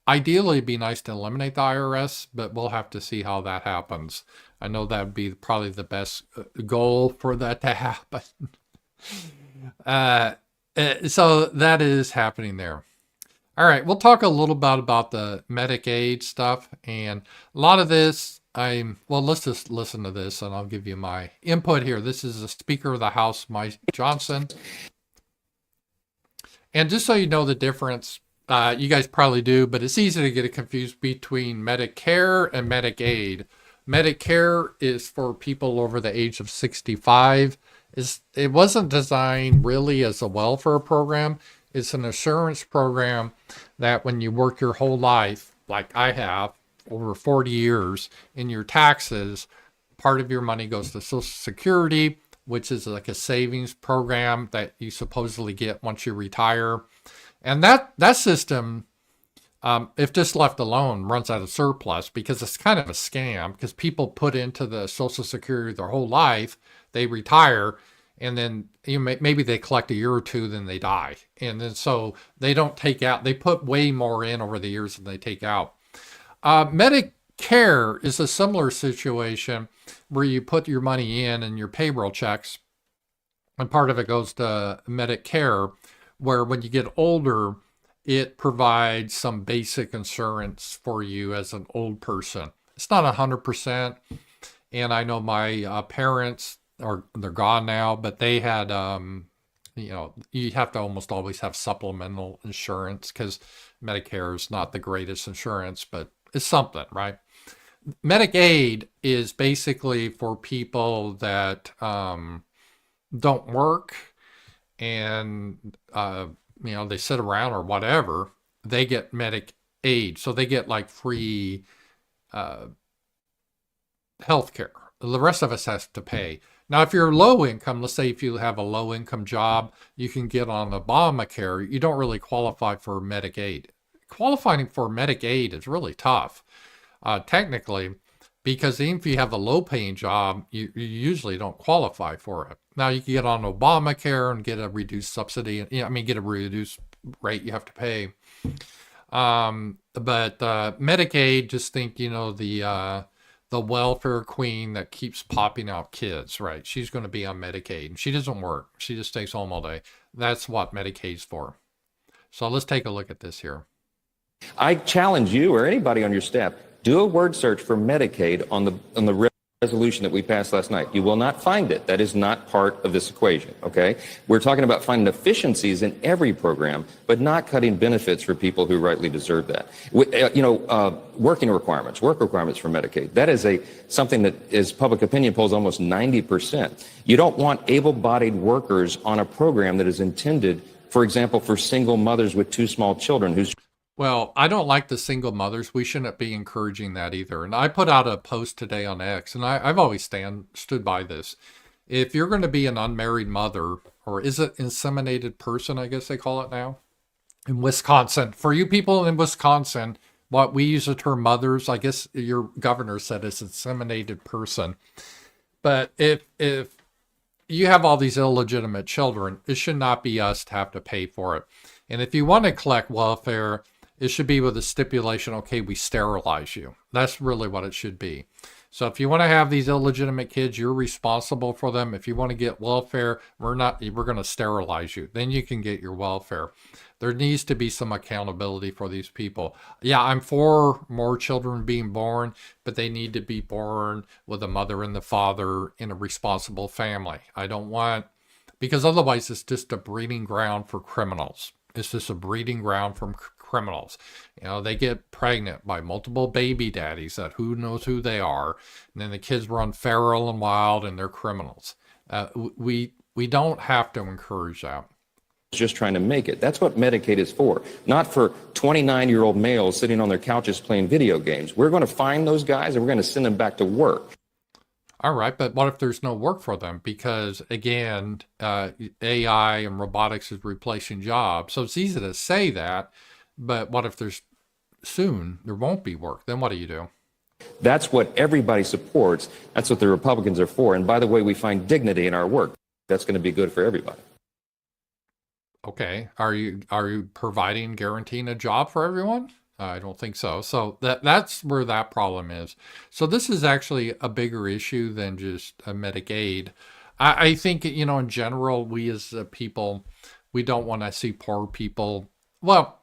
ideally it'd be nice to eliminate the IRS, but we'll have to see how that happens. I know that would be probably the best goal for that to happen. So that is happening there. All right, we'll talk a little bit about the Medicaid stuff, and a lot of this, let's just listen to this and I'll give you my input here. This is the Speaker of the House, Mike Johnson. And just so you know the difference, you guys probably do, but it's easy to get confused between Medicare and Medicaid. Medicare is for people over the age of 65. It wasn't designed really as a welfare program. It's an insurance program that when you work your whole life, like I have, over 40 years, in your taxes, part of your money goes to Social Security, which is like a savings program that you supposedly get once you retire. And that system, if just left alone, runs out of surplus because it's kind of a scam because people put into the Social Security their whole life, they retire, and then maybe they collect a year or two, then they die. And then so they don't take out, they put way more in over the years than they take out. Medicare is a similar situation where you put your money in and your payroll checks, and part of it goes to Medicare, where when you get older, it provides some basic insurance for you as an old person. It's not 100%. And I know my parents they're gone now, but they had, you have to almost always have supplemental insurance because Medicare is not the greatest insurance, but it's something, right? Medicaid is basically for people that don't work and they sit around or whatever. They get Medicaid, so they get like free health care. The rest of us has to pay. Now, if you're low income, let's say if you have a low income job, you can get on Obamacare. You don't really qualify for Medicaid. Qualifying for Medicaid is really tough, technically, because even if you have a low paying job, you usually don't qualify for it. Now, you can get on Obamacare and get a reduced subsidy, get a reduced rate you have to pay. But Medicaid, just think, the welfare queen that keeps popping out kids, right? She's going to be on Medicaid. And she doesn't work. She just stays home all day. That's what Medicaid's for. So let's take a look at this here. I challenge you or anybody on your staff, do a word search for Medicaid on the resolution that we passed last night. You will not find it. That is not part of this equation, okay? We're talking about finding efficiencies in every program, but not cutting benefits for people who rightly deserve that. Work requirements for Medicaid. That is something that is public opinion polls almost 90%. You don't want able-bodied workers on a program that is intended, for example, for single mothers with two small children who's Well, I don't like the single mothers. We shouldn't be encouraging that either. And I put out a post today on X, and I've always stood by this. If you're going to be an unmarried mother, or is it inseminated person, I guess they call it now, in Wisconsin. For you people in Wisconsin, what we use the term mothers, I guess your governor said it's inseminated person. But if you have all these illegitimate children, it should not be us to have to pay for it. And if you want to collect welfare, it should be with a stipulation, okay, we sterilize you. That's really what it should be. So if you want to have these illegitimate kids, you're responsible for them. If you want to get welfare, we're going to sterilize you. Then you can get your welfare. There needs to be some accountability for these people. Yeah, I'm for more children being born, but they need to be born with a mother and the father in a responsible family. I don't want, because otherwise it's just a breeding ground for criminals. It's just a breeding ground for criminals. They get pregnant by multiple baby daddies that who knows who they are. And then the kids run feral and wild and they're criminals. We don't have to encourage that. Just trying to make it. That's what Medicaid is for. Not for 29-year-old males sitting on their couches playing video games. We're going to find those guys and we're going to send them back to work. All right, but what if there's no work for them? Because, again, AI and robotics is replacing jobs. So it's easy to say that, but what if there won't be work? Then what do you do? That's what everybody supports. That's what the Republicans are for. And by the way, we find dignity in our work. That's going to be good for everybody. Okay. Are you guaranteeing a job for everyone? I don't think so. So that's where that problem is. So this is actually a bigger issue than just a Medicaid. I think, in general, we as people, we don't want to see poor people. Well,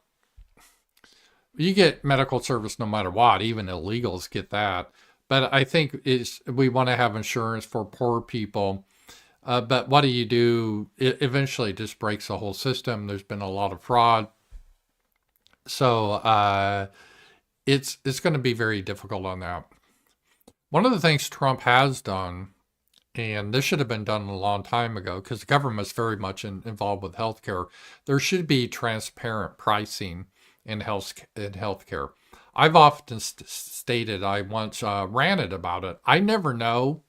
you get medical service no matter what. Even illegals get that. But I think we want to have insurance for poor people. But what do? It eventually just breaks the whole system. There's been a lot of fraud. So it's going to be very difficult on that. One of the things Trump has done, and this should have been done a long time ago because the government's very much involved with healthcare, there should be transparent pricing in healthcare. I've often stated, I once ranted about it. I never know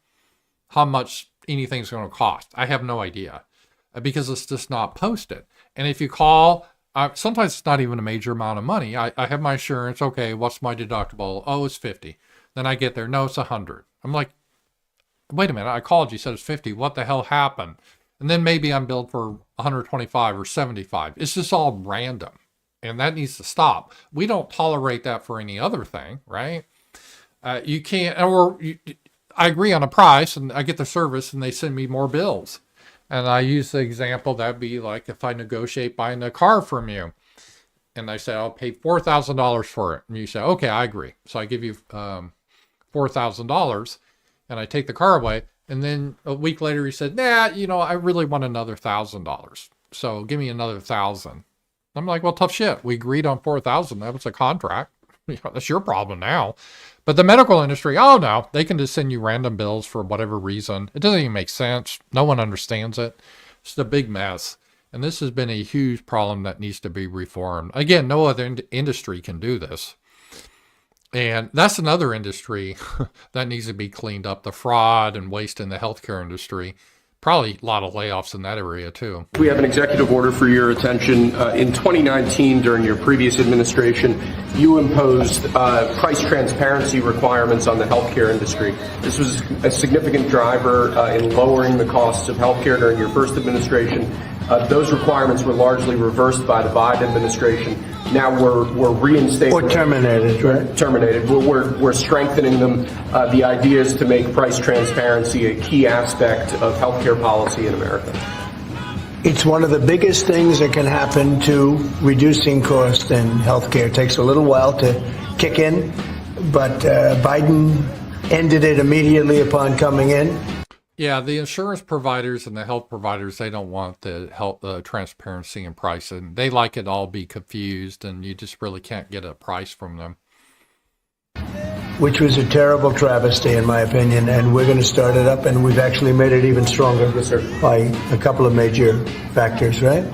how much anything's going to cost. I have no idea because it's just not posted. And if you call, sometimes it's not even a major amount of money. I have my insurance. Okay, what's my deductible? Oh, it's 50. Then I get there. No, it's 100. I'm like, wait a minute. I called you, said it's 50. What the hell happened? And then maybe I'm billed for 125 or 75. It's just all random. And that needs to stop. We don't tolerate that for any other thing, right? You can't, I agree on a price and I get the service and they send me more bills. And I use the example that'd be like if I negotiate buying a car from you and I say, I'll pay $4,000 for it. And you say, okay, I agree. So I give you $4,000 and I take the car away. And then a week later he said, nah, I really want another $1,000. So give me another 1,000. I'm like, well, tough shit. We agreed on 4,000. That was a contract. That's your problem now. But the medical industry, oh no, they can just send you random bills for whatever reason. It doesn't even make sense. No one understands it. It's a big mess. And this has been a huge problem that needs to be reformed. Again, no other industry can do this. And that's another industry that needs to be cleaned up. The fraud and waste in the healthcare industry. Probably a lot of layoffs in that area too. We have an executive order for your attention. In 2019, during your previous administration, you imposed price transparency requirements on the healthcare industry. This was a significant driver in lowering the costs of healthcare during your first administration. Those requirements were largely reversed by the Biden administration. Now we're reinstating Or terminated, right? Terminated. We're strengthening them. The idea is to make price transparency a key aspect of healthcare policy in America. It's one of the biggest things that can happen to reducing cost in healthcare. It takes a little while to kick in, but Biden ended it immediately upon coming in. Yeah, the insurance providers and the health providers, they don't want the health transparency and pricing. They like it all be confused, and you just really can't get a price from them. Which was a terrible travesty, in my opinion, and we're going to start it up, and we've actually made it even stronger by a couple of major factors, right?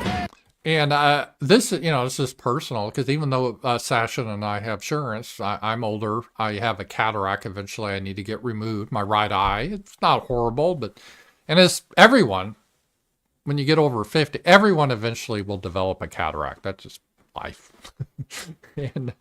And this is personal because even though Sasha and I have insurance, I'm older. I have a cataract. Eventually, I need to get removed. My right eye. It's not horrible, and as everyone, when you get over 50, everyone eventually will develop a cataract. That's just life, and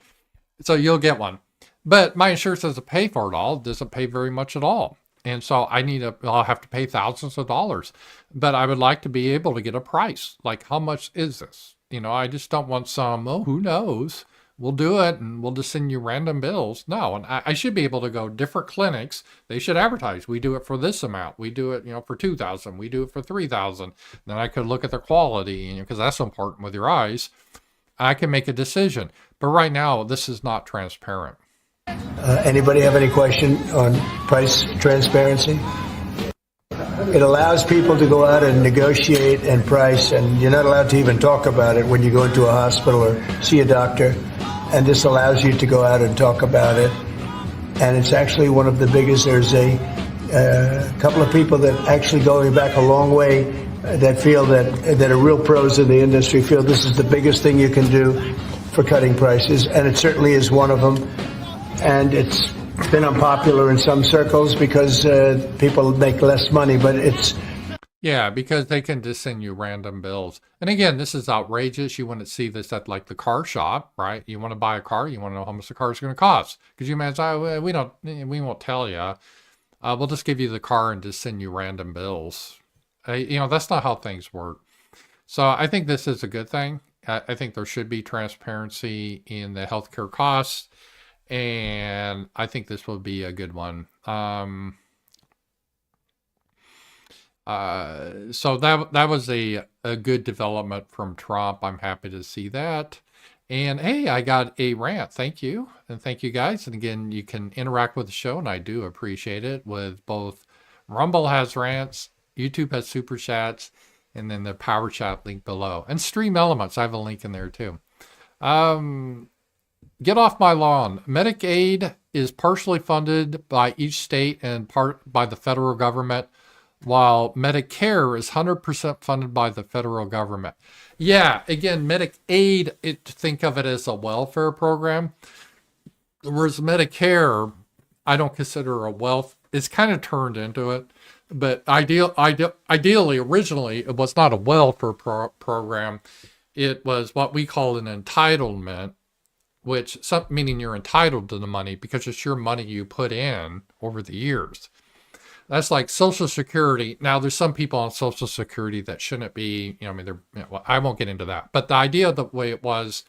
so you'll get one. But my insurance doesn't pay for it all. It doesn't pay very much at all. And so I'll have to pay thousands of dollars, but I would like to be able to get a price. Like, how much is this? I just don't want who knows? We'll do it and we'll just send you random bills. No, and I should be able to go different clinics. They should advertise. We do it for this amount. We do it, for 2,000. We do it for 3,000. Then I could look at the quality, because that's important with your eyes. I can make a decision. But right now, this is not transparent. Anybody have any question on price transparency? It allows people to go out and negotiate and price, and you're not allowed to even talk about it when you go into a hospital or see a doctor. And this allows you to go out and talk about it. And it's actually one of the biggest. There's a couple of people that actually going back a long way that feel that are real pros in the industry feel this is the biggest thing you can do for cutting prices, and it certainly is one of them. And it's been unpopular in some circles because people make less money, but it's... Yeah, because they can just send you random bills. And again, this is outrageous. You want to see this at like the car shop, right? You want to buy a car, you want to know how much the car is going to cost. Because you might say, we won't tell you. We'll just give you the car and just send you random bills. That's not how things work. So I think this is a good thing. I think there should be transparency in the healthcare costs. And I think this will be a good one. So that was a good development from Trump. I'm happy to see that. And hey, I got a rant. Thank you. And thank you guys. And again, you can interact with the show, and I do appreciate it, with both Rumble has rants, YouTube has super chats, and then the Power Chat link below. And Stream Elements, I have a link in there too. get off my lawn. Medicaid is partially funded by each state and part by the federal government, while Medicare is 100% funded by the federal government. Yeah, again, Medicaid, think of it as a welfare program, whereas Medicare, I don't consider a wealth. It's kind of turned into it, but ideally, originally, it was not a welfare program. It was what we call an entitlement, meaning you're entitled to the money because it's your money you put in over the years. That's like Social Security. Now, there's some people on Social Security that shouldn't be. I won't get into that. But the idea, the way it was,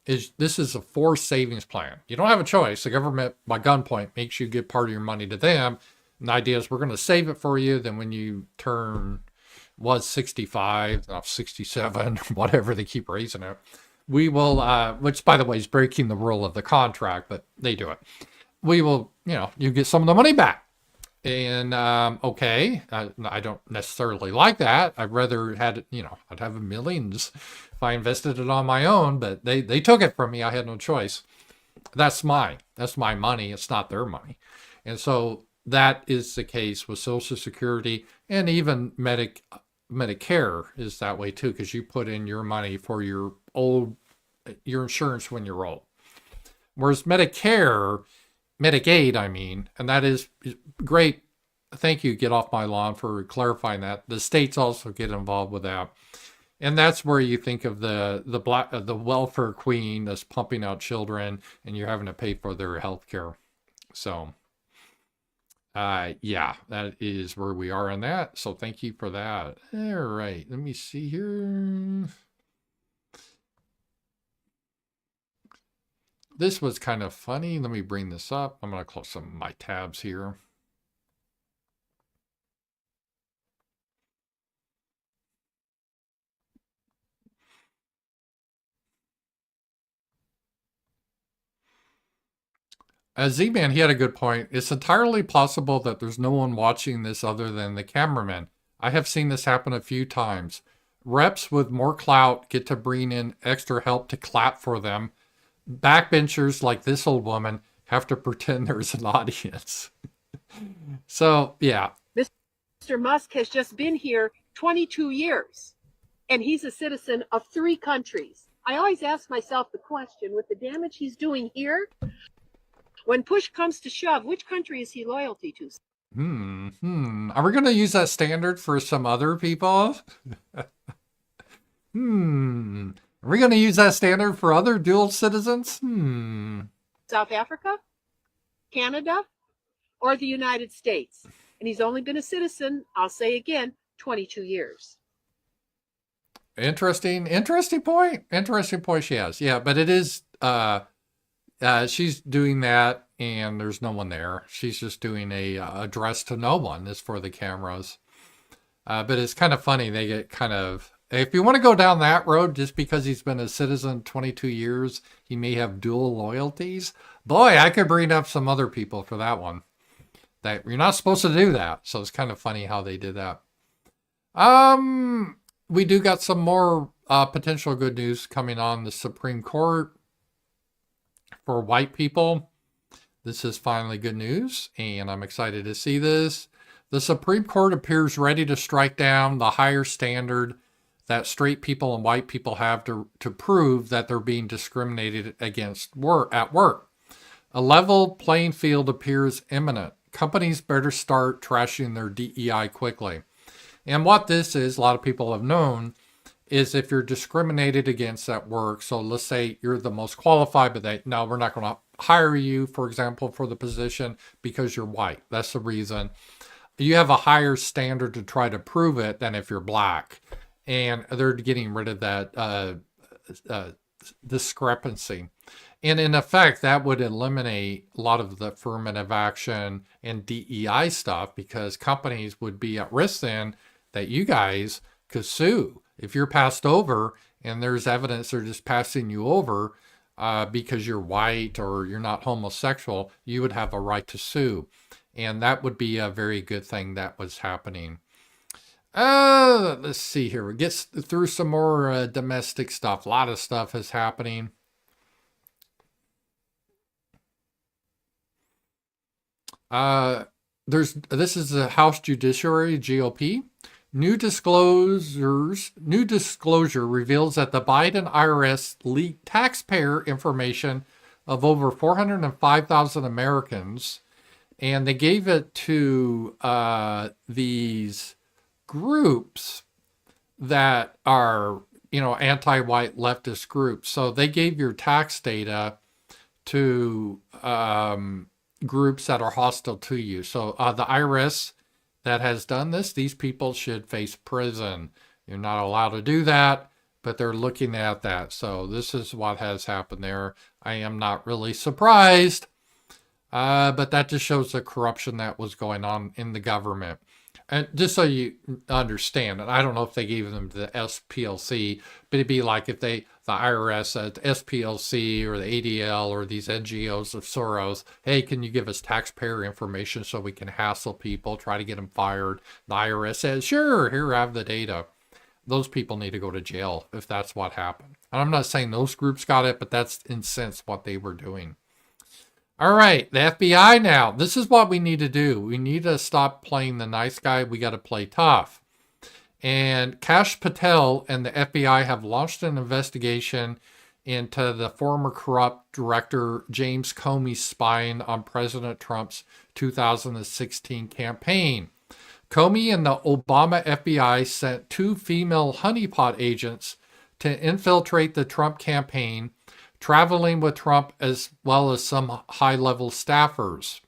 is this is a forced savings plan. You don't have a choice. The government, by gunpoint, makes you give part of your money to them. And the idea is we're going to save it for you. Then when you was 65, 67, whatever, they keep raising it. We will, which by the way is breaking the rule of the contract, but they do it. We will, you get some of the money back. And, okay, I don't necessarily like that. I'd rather I'd have millions if I invested it on my own, but they took it from me. I had no choice. That's my money. It's not their money. And so that is the case with Social Security, and even Medicare is that way too, because you put in your money for your insurance when you're old. Whereas Medicaid, and that is great. Thank you, Get Off My Lawn, for clarifying that. The states also get involved with that. And that's where you think of the welfare queen that's pumping out children and you're having to pay for their health care. So, yeah, that is where we are on that. So thank you for that. All right, let me see here. This was kind of funny. Let me bring this up. I'm going to close some of my tabs here. Z-Man, he had a good point. It's entirely possible that there's no one watching this other than the cameraman. I have seen this happen a few times. Reps with more clout get to bring in extra help to clap for them. Backbenchers like this old woman have to pretend there's an audience. So, yeah. Mr. Musk has just been here 22 years, and he's a citizen of 3 countries. I always ask myself the question, with the damage he's doing here, when push comes to shove, which country is he loyalty to? Are we going to use that standard for some other people? Are we going to use that standard for other dual citizens? South Africa, Canada, or the United States? And he's only been a citizen, I'll say again, 22 years. Interesting point. Interesting point she has. Yeah, but it is, she's doing that and there's no one there. She's just doing a address to no one. It's for the cameras. But it's kind of funny. They get kind of, if you want to go down that road, just because he's been a citizen 22 years, he may have dual loyalties. Boy, I could bring up some other people for that one. That you're not supposed to do that. So it's kind of funny how they did that. We do got some more potential good news coming on the Supreme Court for white people. This is finally good news, and I'm excited to see this. The Supreme Court appears ready to strike down the higher standard that straight people and white people have to prove that they're being discriminated against at work. A level playing field appears imminent. Companies better start trashing their DEI quickly. And what this is, a lot of people have known, is if you're discriminated against at work, so let's say you're the most qualified, but no, we're not going to hire you, for example, for the position because you're white. That's the reason. You have a higher standard to try to prove it than if you're black. And they're getting rid of that discrepancy. And in effect, that would eliminate a lot of the affirmative action and DEI stuff, because companies would be at risk then that you guys could sue. If you're passed over and there's evidence they're just passing you over because you're white or you're not homosexual, you would have a right to sue. And that would be a very good thing that was happening. Let's see here. We get through some more domestic stuff. A lot of stuff is happening. This is the House Judiciary, GOP. New disclosure reveals that the Biden IRS leaked taxpayer information of over 405,000 Americans, and they gave it to these groups that are, anti-white leftist groups. So they gave your tax data to groups that are hostile to you. So the IRS that has done this, these people should face prison. You're not allowed to do that, but they're looking at that. So this is what has happened there. I am not really surprised, but that just shows the corruption that was going on in the government. And just so you understand, and I don't know if they gave them the SPLC, but it'd be like if the IRS at SPLC or the ADL or these NGOs of Soros, hey, can you give us taxpayer information so we can hassle people, try to get them fired? The IRS says, sure, here, I have the data. Those people need to go to jail if that's what happened. And I'm not saying those groups got it, but that's in sense what they were doing. All right, the FBI now. This is what we need to do. We need to stop playing the nice guy. We got to play tough. And Kash Patel and the FBI have launched an investigation into the former corrupt director James Comey's spying on President Trump's 2016 campaign. Comey and the Obama FBI sent 2 female honeypot agents to infiltrate the Trump campaign, traveling with Trump as well as some high-level staffers.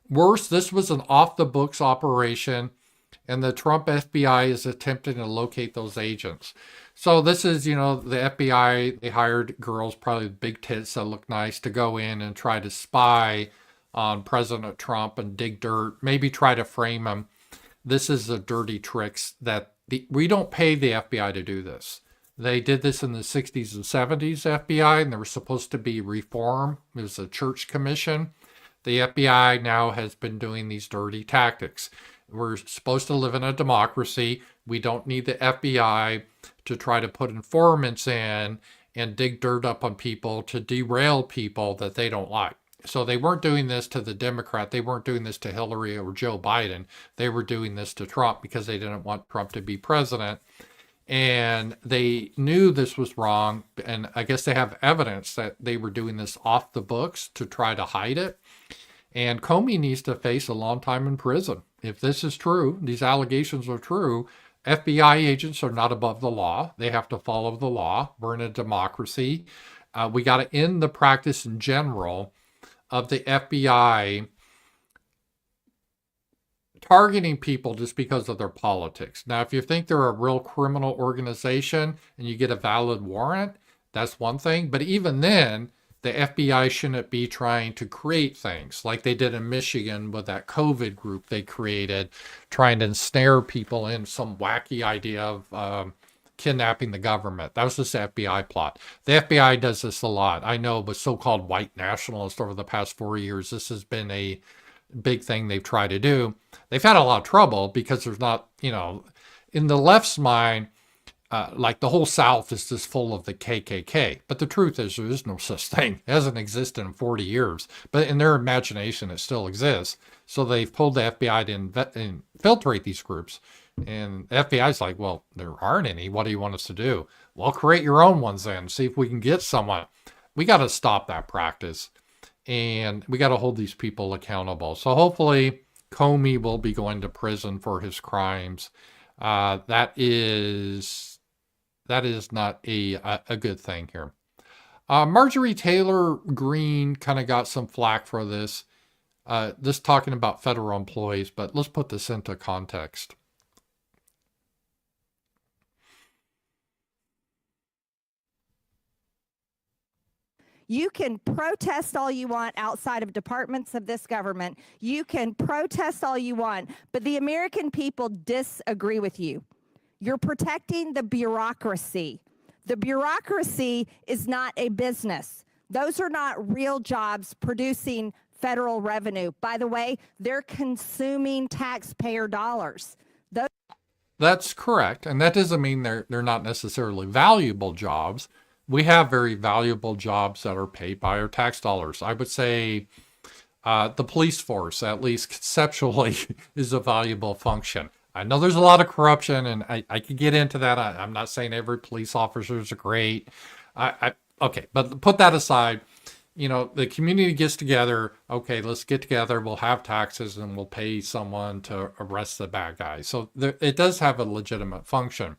Worse, this was an off-the-books operation, and the Trump FBI is attempting to locate those agents. So this is, the FBI, they hired girls, probably with big tits that look nice, to go in and try to spy on President Trump and dig dirt, maybe try to frame him. This is the dirty tricks that we don't pay the FBI to do this. They did this in the 60s and 70s, FBI, and there was supposed to be reform. It was a church commission. The FBI now has been doing these dirty tactics. We're supposed to live in a democracy. We don't need the FBI to try to put informants in and dig dirt up on people to derail people that they don't like. So they weren't doing this to the Democrat. They weren't doing this to Hillary or Joe Biden. They were doing this to Trump because they didn't want Trump to be president. And they knew this was wrong, and I guess they have evidence that they were doing this off the books to try to hide it. And Comey needs to face a long time in prison. If this is true, these allegations are true, FBI agents are not above the law. They have to follow the law. We're in a democracy. We got to end the practice in general of the FBI targeting people just because of their politics. Now, if you think they're a real criminal organization and you get a valid warrant, that's one thing. But even then, the FBI shouldn't be trying to create things like they did in Michigan with that COVID group they created, trying to ensnare people in some wacky idea of kidnapping the government. That was just the FBI plot. The FBI does this a lot. I know, but so-called white nationalists over the past 4 years, this has been a big thing they've tried to do. They've had a lot of trouble because there's not, in the left's mind, like the whole South is just full of the KKK. But the truth is there is no such thing. It hasn't existed in 40 years. But in their imagination, it still exists. So they've pulled the FBI to infiltrate these groups. And the FBI's like, well, there aren't any. What do you want us to do? Well, create your own ones then. See if we can get someone. We got to stop that practice. And we got to hold these people accountable. So hopefully Comey will be going to prison for his crimes. That is not a good thing here. Marjorie Taylor Greene kind of got some flack for this. This talking about federal employees, but let's put this into context. You can protest all you want outside of departments of this government. You can protest all you want, but the American people disagree with you. You're protecting the bureaucracy. The bureaucracy is not a business. Those are not real jobs producing federal revenue. By the way, they're consuming taxpayer dollars. That's correct. And that doesn't mean they're not necessarily valuable jobs. We have very valuable jobs that are paid by our tax dollars. I would say The police force, at least conceptually, is a valuable function. I know there's a lot of corruption, and I could get into that. I'm not saying every police officer is great. Okay, but put that aside. The community gets together. Okay, let's get together. We'll have taxes, and we'll pay someone to arrest the bad guy. So it does have a legitimate function.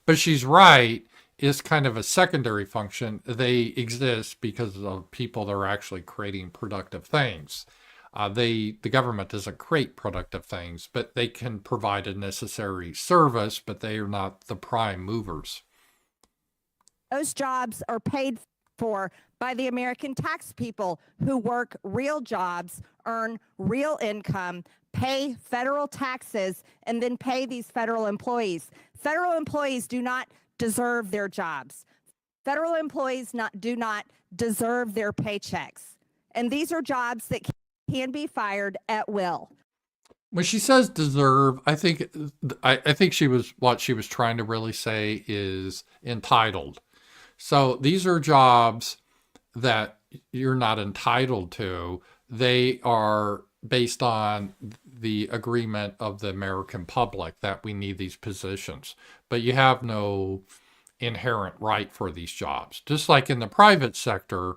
But she's right. It's kind of a secondary function. They exist because of people that are actually creating productive things. The government doesn't create productive things, but they can provide a necessary service, but they are not the prime movers. Those jobs are paid for by the American tax people who work real jobs, earn real income, pay federal taxes, and then pay these federal employees. Federal employees do not deserve their jobs. Federal employees do not deserve their paychecks. And these are jobs that can be fired at will. When she says deserve, I think what she was trying to really say is entitled. So these are jobs that you're not entitled to. They are based on the agreement of the American public that we need these positions. But you have no inherent right for these jobs. Just like in the private sector,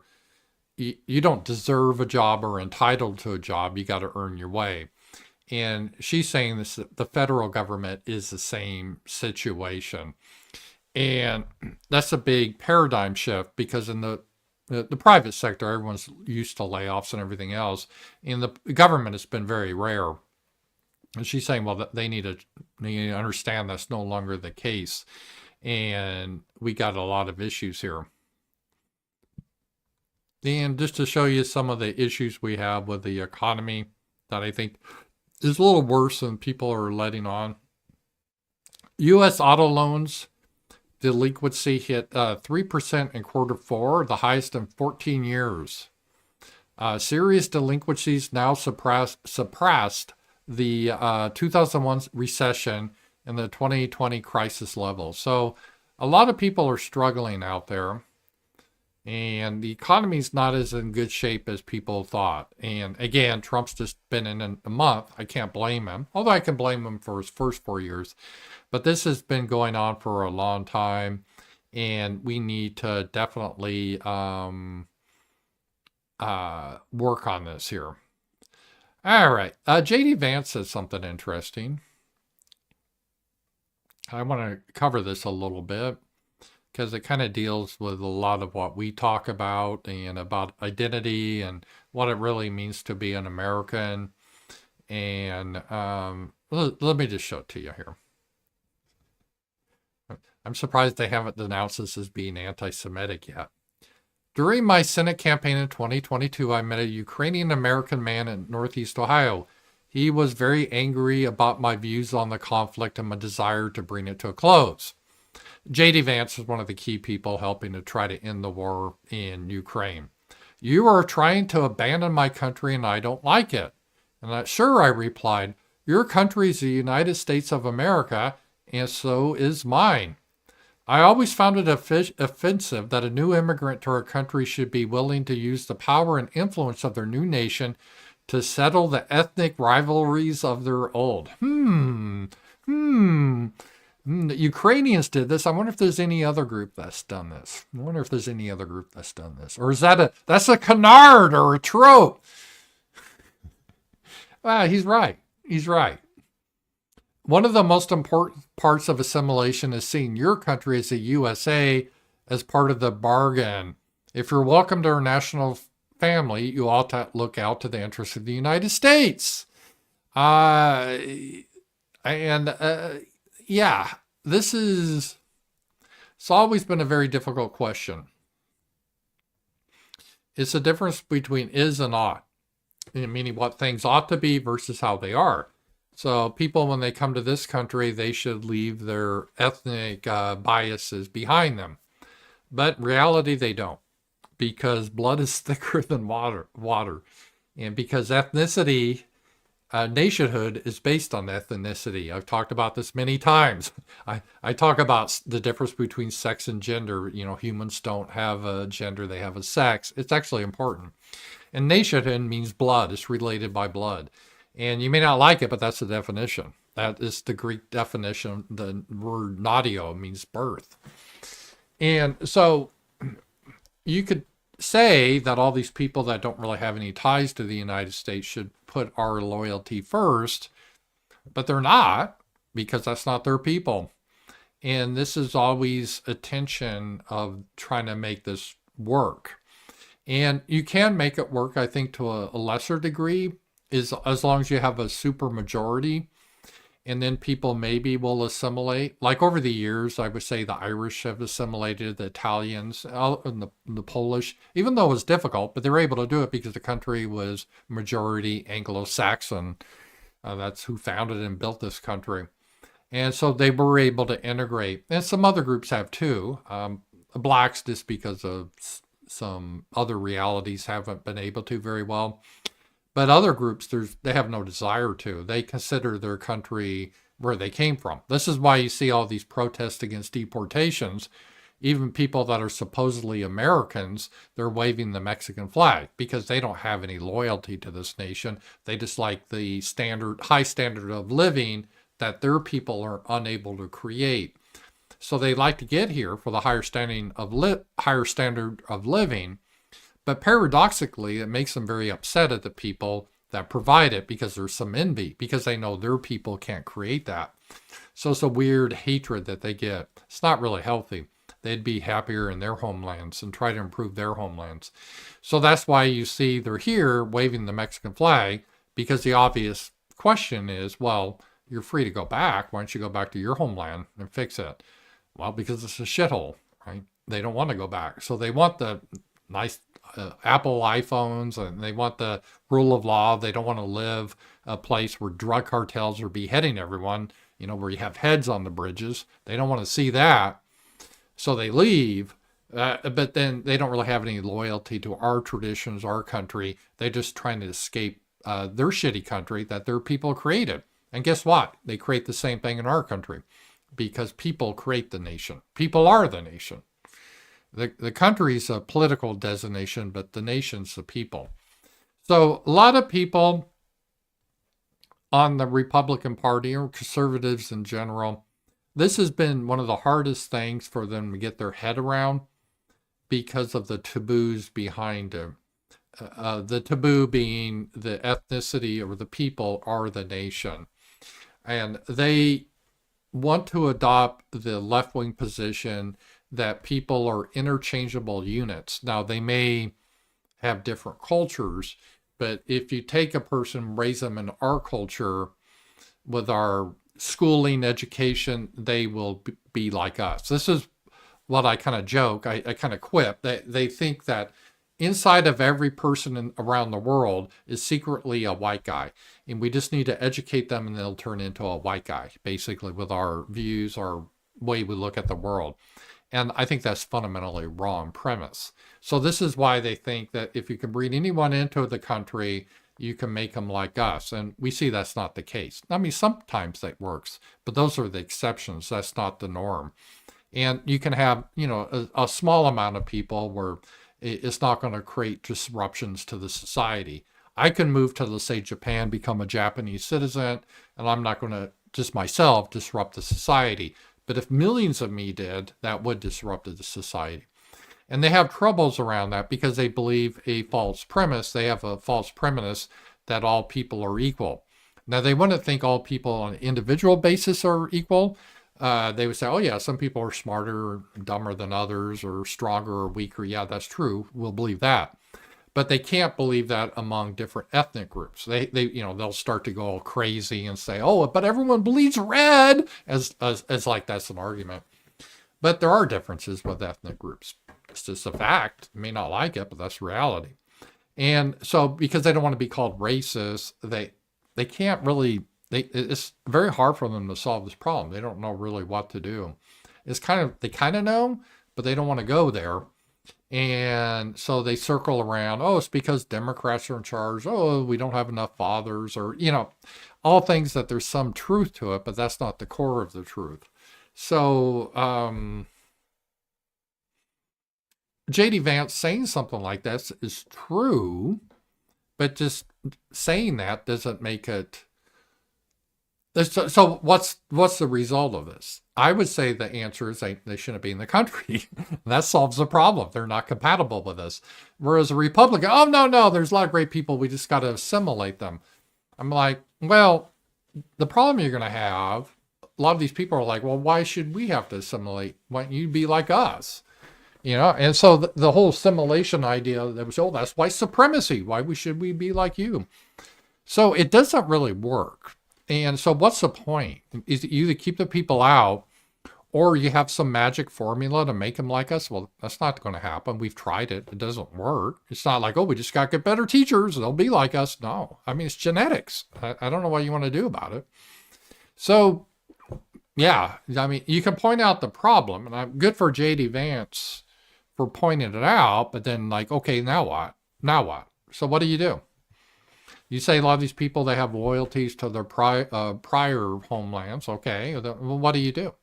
you don't deserve a job or entitled to a job. You got to earn your way. And she's saying this, the federal government is the same situation. And that's a big paradigm shift, because in the private sector, everyone's used to layoffs and everything else. In the government, it's been very rare. And she's saying, well, they need to understand that's no longer the case. And we got a lot of issues here. And just to show you some of the issues we have with the economy that I think is a little worse than people are letting on. U.S. auto loans delinquency hit 3% in Q4, the highest in 14 years. Serious delinquencies now surpassed the 2001 recession and the 2020 crisis level. So a lot of people are struggling out there. And the economy's not as in good shape as people thought. And again, Trump's just been in a month. I can't blame him, although I can blame him for his first 4 years. But this has been going on for a long time, and we need to definitely work on this here. All right. J.D. Vance says something interesting. I want to cover this a little bit, because it kind of deals with a lot of what we talk about and about identity and what it really means to be an American. And let me just show it to you here. I'm surprised they haven't denounced this as being anti-Semitic yet. During my Senate campaign in 2022, I met a Ukrainian American man in Northeast Ohio. He was very angry about my views on the conflict and my desire to bring it to a close. J.D. Vance is one of the key people helping to try to end the war in Ukraine. You are trying to abandon my country and I don't like it. And sure, I replied, your country is the United States of America and so is mine. I always found it offensive that a new immigrant to our country should be willing to use the power and influence of their new nation to settle the ethnic rivalries of their old. The Ukrainians did this. I wonder if there's any other group that's done this. Or is that's a canard or a trope? He's right. One of the most important parts of assimilation is seeing your country as the USA as part of the bargain. If you're welcome to our national family, you ought to look out to the interests of the United States. It's always been a very difficult question. It's the difference between is and ought, meaning what things ought to be versus how they are. So people, when they come to this country, they should leave their ethnic biases behind them. But in reality, they don't, because blood is thicker than water. And because ethnicity nationhood is based on ethnicity. I've talked about this many times. I talk about the difference between sex and gender. You know, humans don't have a gender, they have a sex. It's actually important. And nationhood means blood. It's related by blood. And you may not like it, but that's the definition. That is the Greek definition. The word natio means birth. And so you could say that all these people that don't really have any ties to the United States should put our loyalty first, but they're not, because that's not their people. And this is always a tension of trying to make this work. And you can make it work, I think, to a lesser degree, is as long as you have a super majority, and then people maybe will assimilate. Like over the years, I would say the Irish have assimilated, the Italians, and the Polish, even though it was difficult, but they were able to do it because the country was majority Anglo-Saxon. That's who founded and built this country. And so they were able to integrate. And some other groups have too. Blacks, just because of some other realities, haven't been able to very well. But other groups, they have no desire to. They consider their country where they came from. This is why you see all these protests against deportations. Even people that are supposedly Americans, they're waving the Mexican flag because they don't have any loyalty to this nation. They just like the high standard of living that their people are unable to create. So they like to get here for the higher standard of living. But paradoxically, it makes them very upset at the people that provide it because there's some envy, because they know their people can't create that. So it's a weird hatred that they get. It's not really healthy. They'd be happier in their homelands and try to improve their homelands. So that's why you see they're here waving the Mexican flag, because the obvious question is, well, you're free to go back. Why don't you go back to your homeland and fix it? Well, because it's a shithole, right? They don't want to go back. So they want the nice Apple iPhones, and they want the rule of law. They don't want to live a place where drug cartels are beheading everyone, where you have heads on the bridges. They don't want to see that. So they leave, but then they don't really have any loyalty to our traditions, our country. They're just trying to escape their shitty country that their people created. And guess what? They create the same thing in our country, because people create the nation. People are the nation. The country's a political designation, but the nation's the people. So a lot of people on the Republican Party, or conservatives in general, this has been one of the hardest things for them to get their head around because of the taboos behind it. The taboo being the ethnicity, or the people are the nation. And they want to adopt the left-wing position that people are interchangeable units. Now, they may have different cultures, but if you take a person, raise them in our culture with our schooling, education, they will be like us. This is what I kind of joke, I kind of quip. They think that inside of every person around the world is secretly a white guy. And we just need to educate them and they'll turn into a white guy, basically, with our views, our way we look at the world. And I think that's fundamentally wrong premise. So this is why they think that if you can bring anyone into the country, you can make them like us. And we see that's not the case. I mean, sometimes that works, but those are the exceptions. That's not the norm. And you can have, a small amount of people where it's not going to create disruptions to the society. I can move to, let's say, Japan, become a Japanese citizen, and I'm not going to just myself disrupt the society. But if millions of me did, that would disrupt the society. And they have troubles around that because they believe a false premise. They have a false premise that all people are equal. Now, they wouldn't think all people on an individual basis are equal. They would say, oh yeah, some people are smarter or dumber than others, or stronger or weaker. Yeah, that's true. We'll believe that. But they can't believe that among different ethnic groups. They'll start to go all crazy and say, oh, but everyone bleeds red, as like that's an argument. But there are differences with ethnic groups. It's just a fact. You may not like it, but that's reality. And so because they don't want to be called racist, they can't really, it's very hard for them to solve this problem. They don't know really what to do. They kind of know, but they don't want to go there And so they circle around, oh, it's because Democrats are in charge. Oh, we don't have enough fathers, or, all things that there's some truth to it, but that's not the core of the truth. So, J.D. Vance saying something like that is true, but just saying that doesn't make it. So what's the result of this? I would say the answer is they shouldn't be in the country. That solves the problem. They're not compatible with us. Whereas a Republican, oh, no, there's a lot of great people. We just got to assimilate them. I'm like, well, the problem you're going to have, a lot of these people are like, well, why should we have to assimilate? Why don't you be like us? And so the whole assimilation idea that was, oh, that's white supremacy. Why should we be like you? So it doesn't really work. And so what's the point? Is you either keep the people out or you have some magic formula to make them like us? Well, that's not going to happen. We've tried it. It doesn't work. It's not like, oh, we just got to get better teachers. They'll be like us. No. I mean, it's genetics. I don't know what you want to do about it. So, yeah, I mean, you can point out the problem. And I'm good for J.D. Vance for pointing it out. But then like, okay, now what? Now what? So what do? You say a lot of these people, they have loyalties to their prior homelands. Okay, well, what do?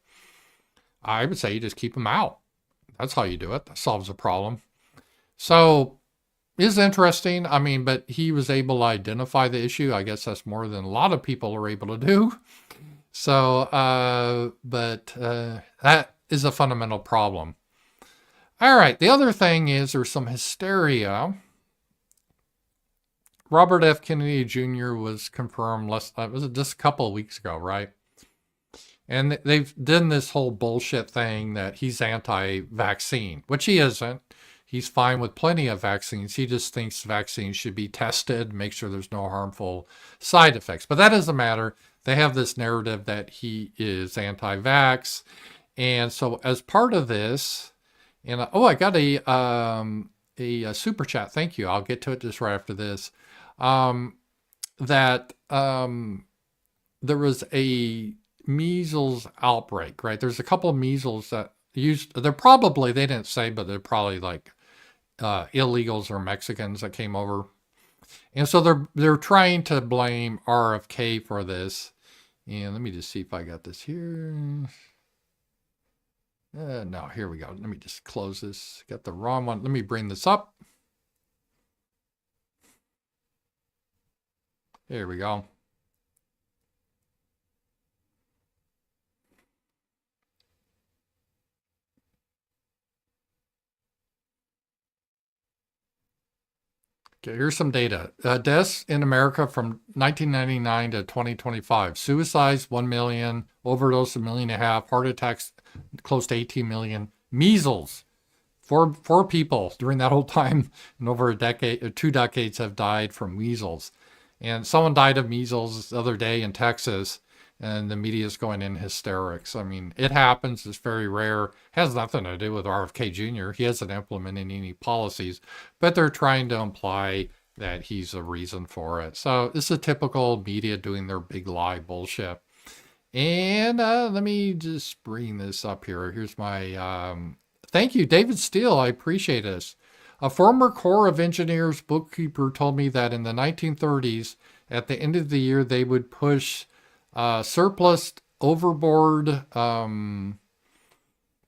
I would say you just keep them out. That's how you do it. That solves the problem. So it's interesting. I mean, but he was able to identify the issue. I guess that's more than a lot of people are able to do. So, but that is a fundamental problem. All right. The other thing is there's some hysteria. Robert F. Kennedy Jr. was confirmed was it just a couple of weeks ago, right? And they've done this whole bullshit thing that he's anti-vaccine, which he isn't. He's fine with plenty of vaccines. He just thinks vaccines should be tested, make sure there's no harmful side effects. But that doesn't matter. They have this narrative that he is anti-vax. And so as part of this, and I got a super chat. Thank you. I'll get to it just right after this. There was a measles outbreak, right? There's a couple of measles that they didn't say, but they're probably like illegals or Mexicans that came over. And so they're trying to blame RFK for this. And let me just see if I got this here. No, here we go. Let me just close this. Got the wrong one. Let me bring this up. Here we go. Okay, here's some data. Deaths in America from 1999 to 2025. Suicides, 1 million. Overdose, 1.5 million. Heart attacks, close to 18 million. Measles, four people during that whole time and over a decade, 2 decades have died from measles. And someone died of measles the other day in Texas, and the media is going in hysterics. I mean, it happens. It's very rare. It has nothing to do with RFK Jr. He hasn't implemented any policies, but they're trying to imply that he's a reason for it. So this is a typical media doing their big lie bullshit. And let me just bring this up here. Here's my thank you, David Steele. I appreciate this. A former Corps of Engineers bookkeeper told me that in the 1930s, at the end of the year, they would push surplus overboard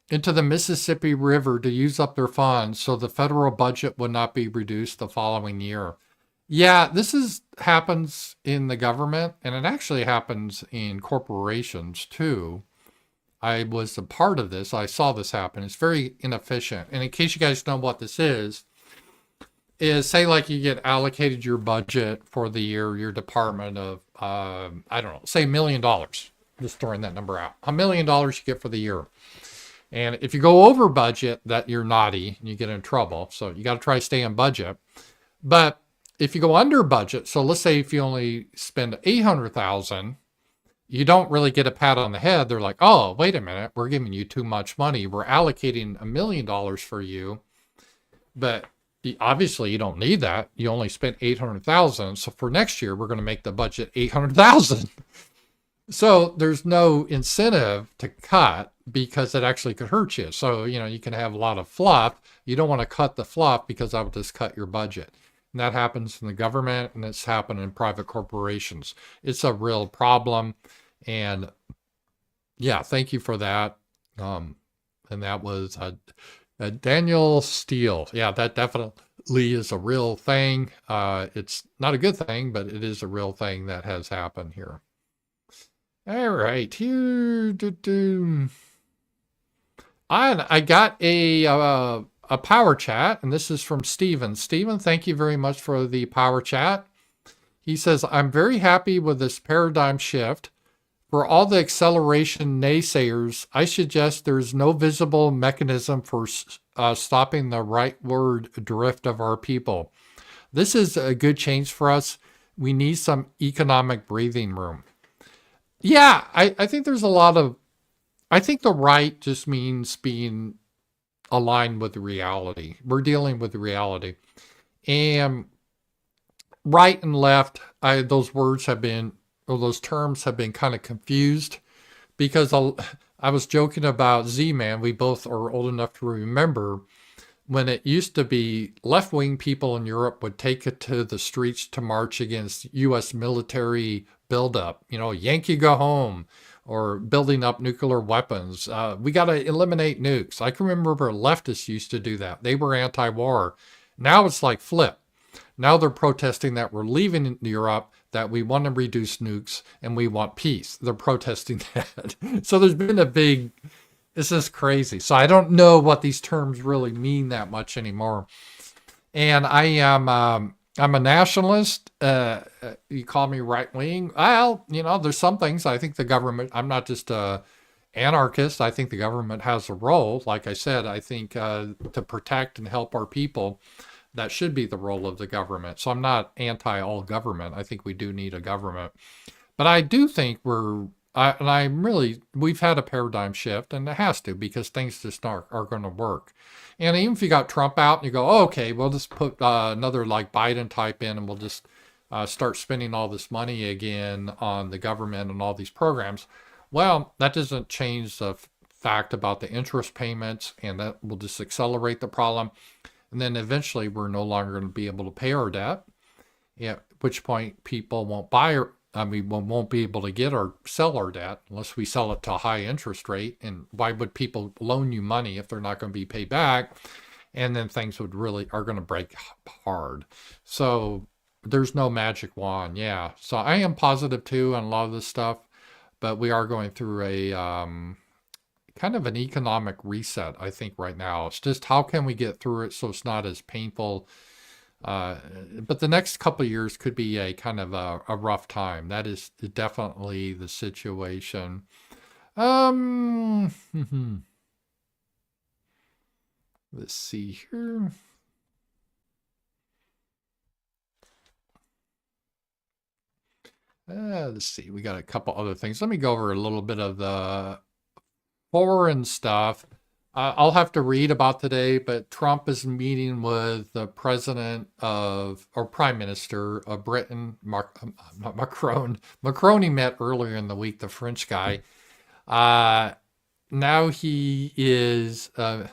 into the Mississippi River to use up their funds so the federal budget would not be reduced the following year. Yeah, this happens in the government, and it actually happens in corporations too. I was a part of this. I saw this happen. It's very inefficient. And in case you guys know what this is say like you get allocated your budget for the year, your department of, I don't know, say $1 million, just throwing that number out. $1 million you get for the year. And if you go over budget, that you're naughty and you get in trouble. So you got to try to stay on budget. But if you go under budget, so let's say if you only spend $800,000, you don't really get a pat on the head. They're like, oh, wait a minute, we're giving you too much money. We're allocating $1 million for you, but obviously you don't need that. You only spent $800,000. So for next year, we're going to make the budget $800,000. So there's no incentive to cut because it actually could hurt you. So, you can have a lot of fluff. You don't want to cut the fluff because that will just cut your budget. And that happens in the government and it's happened in private corporations. It's a real problem. And yeah, thank you for that. And that was Daniel Steele. Yeah, that definitely is a real thing. It's not a good thing, but it is a real thing that has happened here. All right, here. I got a power chat, and this is from Steven. Steven, thank you very much for the power chat. He says, I'm very happy with this paradigm shift. For all the acceleration naysayers, I suggest there's no visible mechanism for stopping the rightward drift of our people. This is a good change for us. We need some economic breathing room. Yeah, I think there's a lot of, I think the right just means being aligned with the reality. We're dealing with the reality. And right and left, those words have been, or those terms have been kind of confused because I was joking about Z-Man. We both are old enough to remember when it used to be left-wing people in Europe would take it to the streets to march against U.S. military buildup, Yankee go home, or building up nuclear weapons. We got to eliminate nukes. I can remember leftists used to do that. They were anti-war. Now it's like flip. Now they're protesting that we're leaving Europe, that we want to reduce nukes, and we want peace. They're protesting that. So there's been a big, this is crazy. So I don't know what these terms really mean that much anymore. And I'm a nationalist. You call me right wing. Well, there's some things I think the government, I'm not just a anarchist. I think the government has a role. Like I said, I think to protect and help our people, that should be the role of the government. So I'm not anti all government. I think we do need a government. But I do think we've had a paradigm shift, and it has to, because things just are going to work. And even if you got Trump out and you go, oh, okay, we'll just put another like Biden type in and we'll just start spending all this money again on the government and all these programs. Well, that doesn't change the fact about the interest payments, and that will just accelerate the problem. And then eventually we're no longer going to be able to pay our debt, at which point people won't we won't be able to get or sell our debt unless we sell it to a high interest rate. And why would people loan you money if they're not going to be paid back? And then things are going to break hard. So there's no magic wand. Yeah. So I am positive too on a lot of this stuff, but we are going through a kind of an economic reset, I think, right now. It's just how can we get through it so it's not as painful. But the next couple of years could be a kind of a rough time. That is definitely the situation. Let's see here. Let's see. We got a couple other things. Let me go over a little bit of the foreign stuff. I'll have to read about today, but Trump is meeting with the president or prime minister of Britain, Macron. Macron he met earlier in the week, the French guy. Now he is, the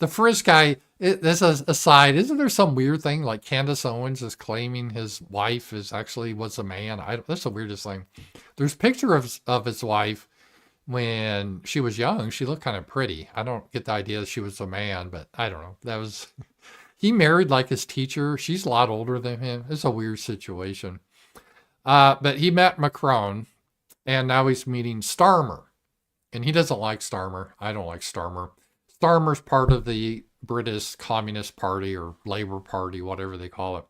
French guy, this is aside, isn't there some weird thing like Candace Owens is claiming his wife was a man? That's the weirdest thing. There's a picture of his wife. When she was young, she looked kind of pretty. I don't get the idea that she was a man, but I don't know. He married like his teacher. She's a lot older than him. It's a weird situation. But he met Macron, and now he's meeting Starmer. And he doesn't like Starmer. I don't like Starmer. Starmer's part of the British Communist Party or Labour Party, whatever they call it.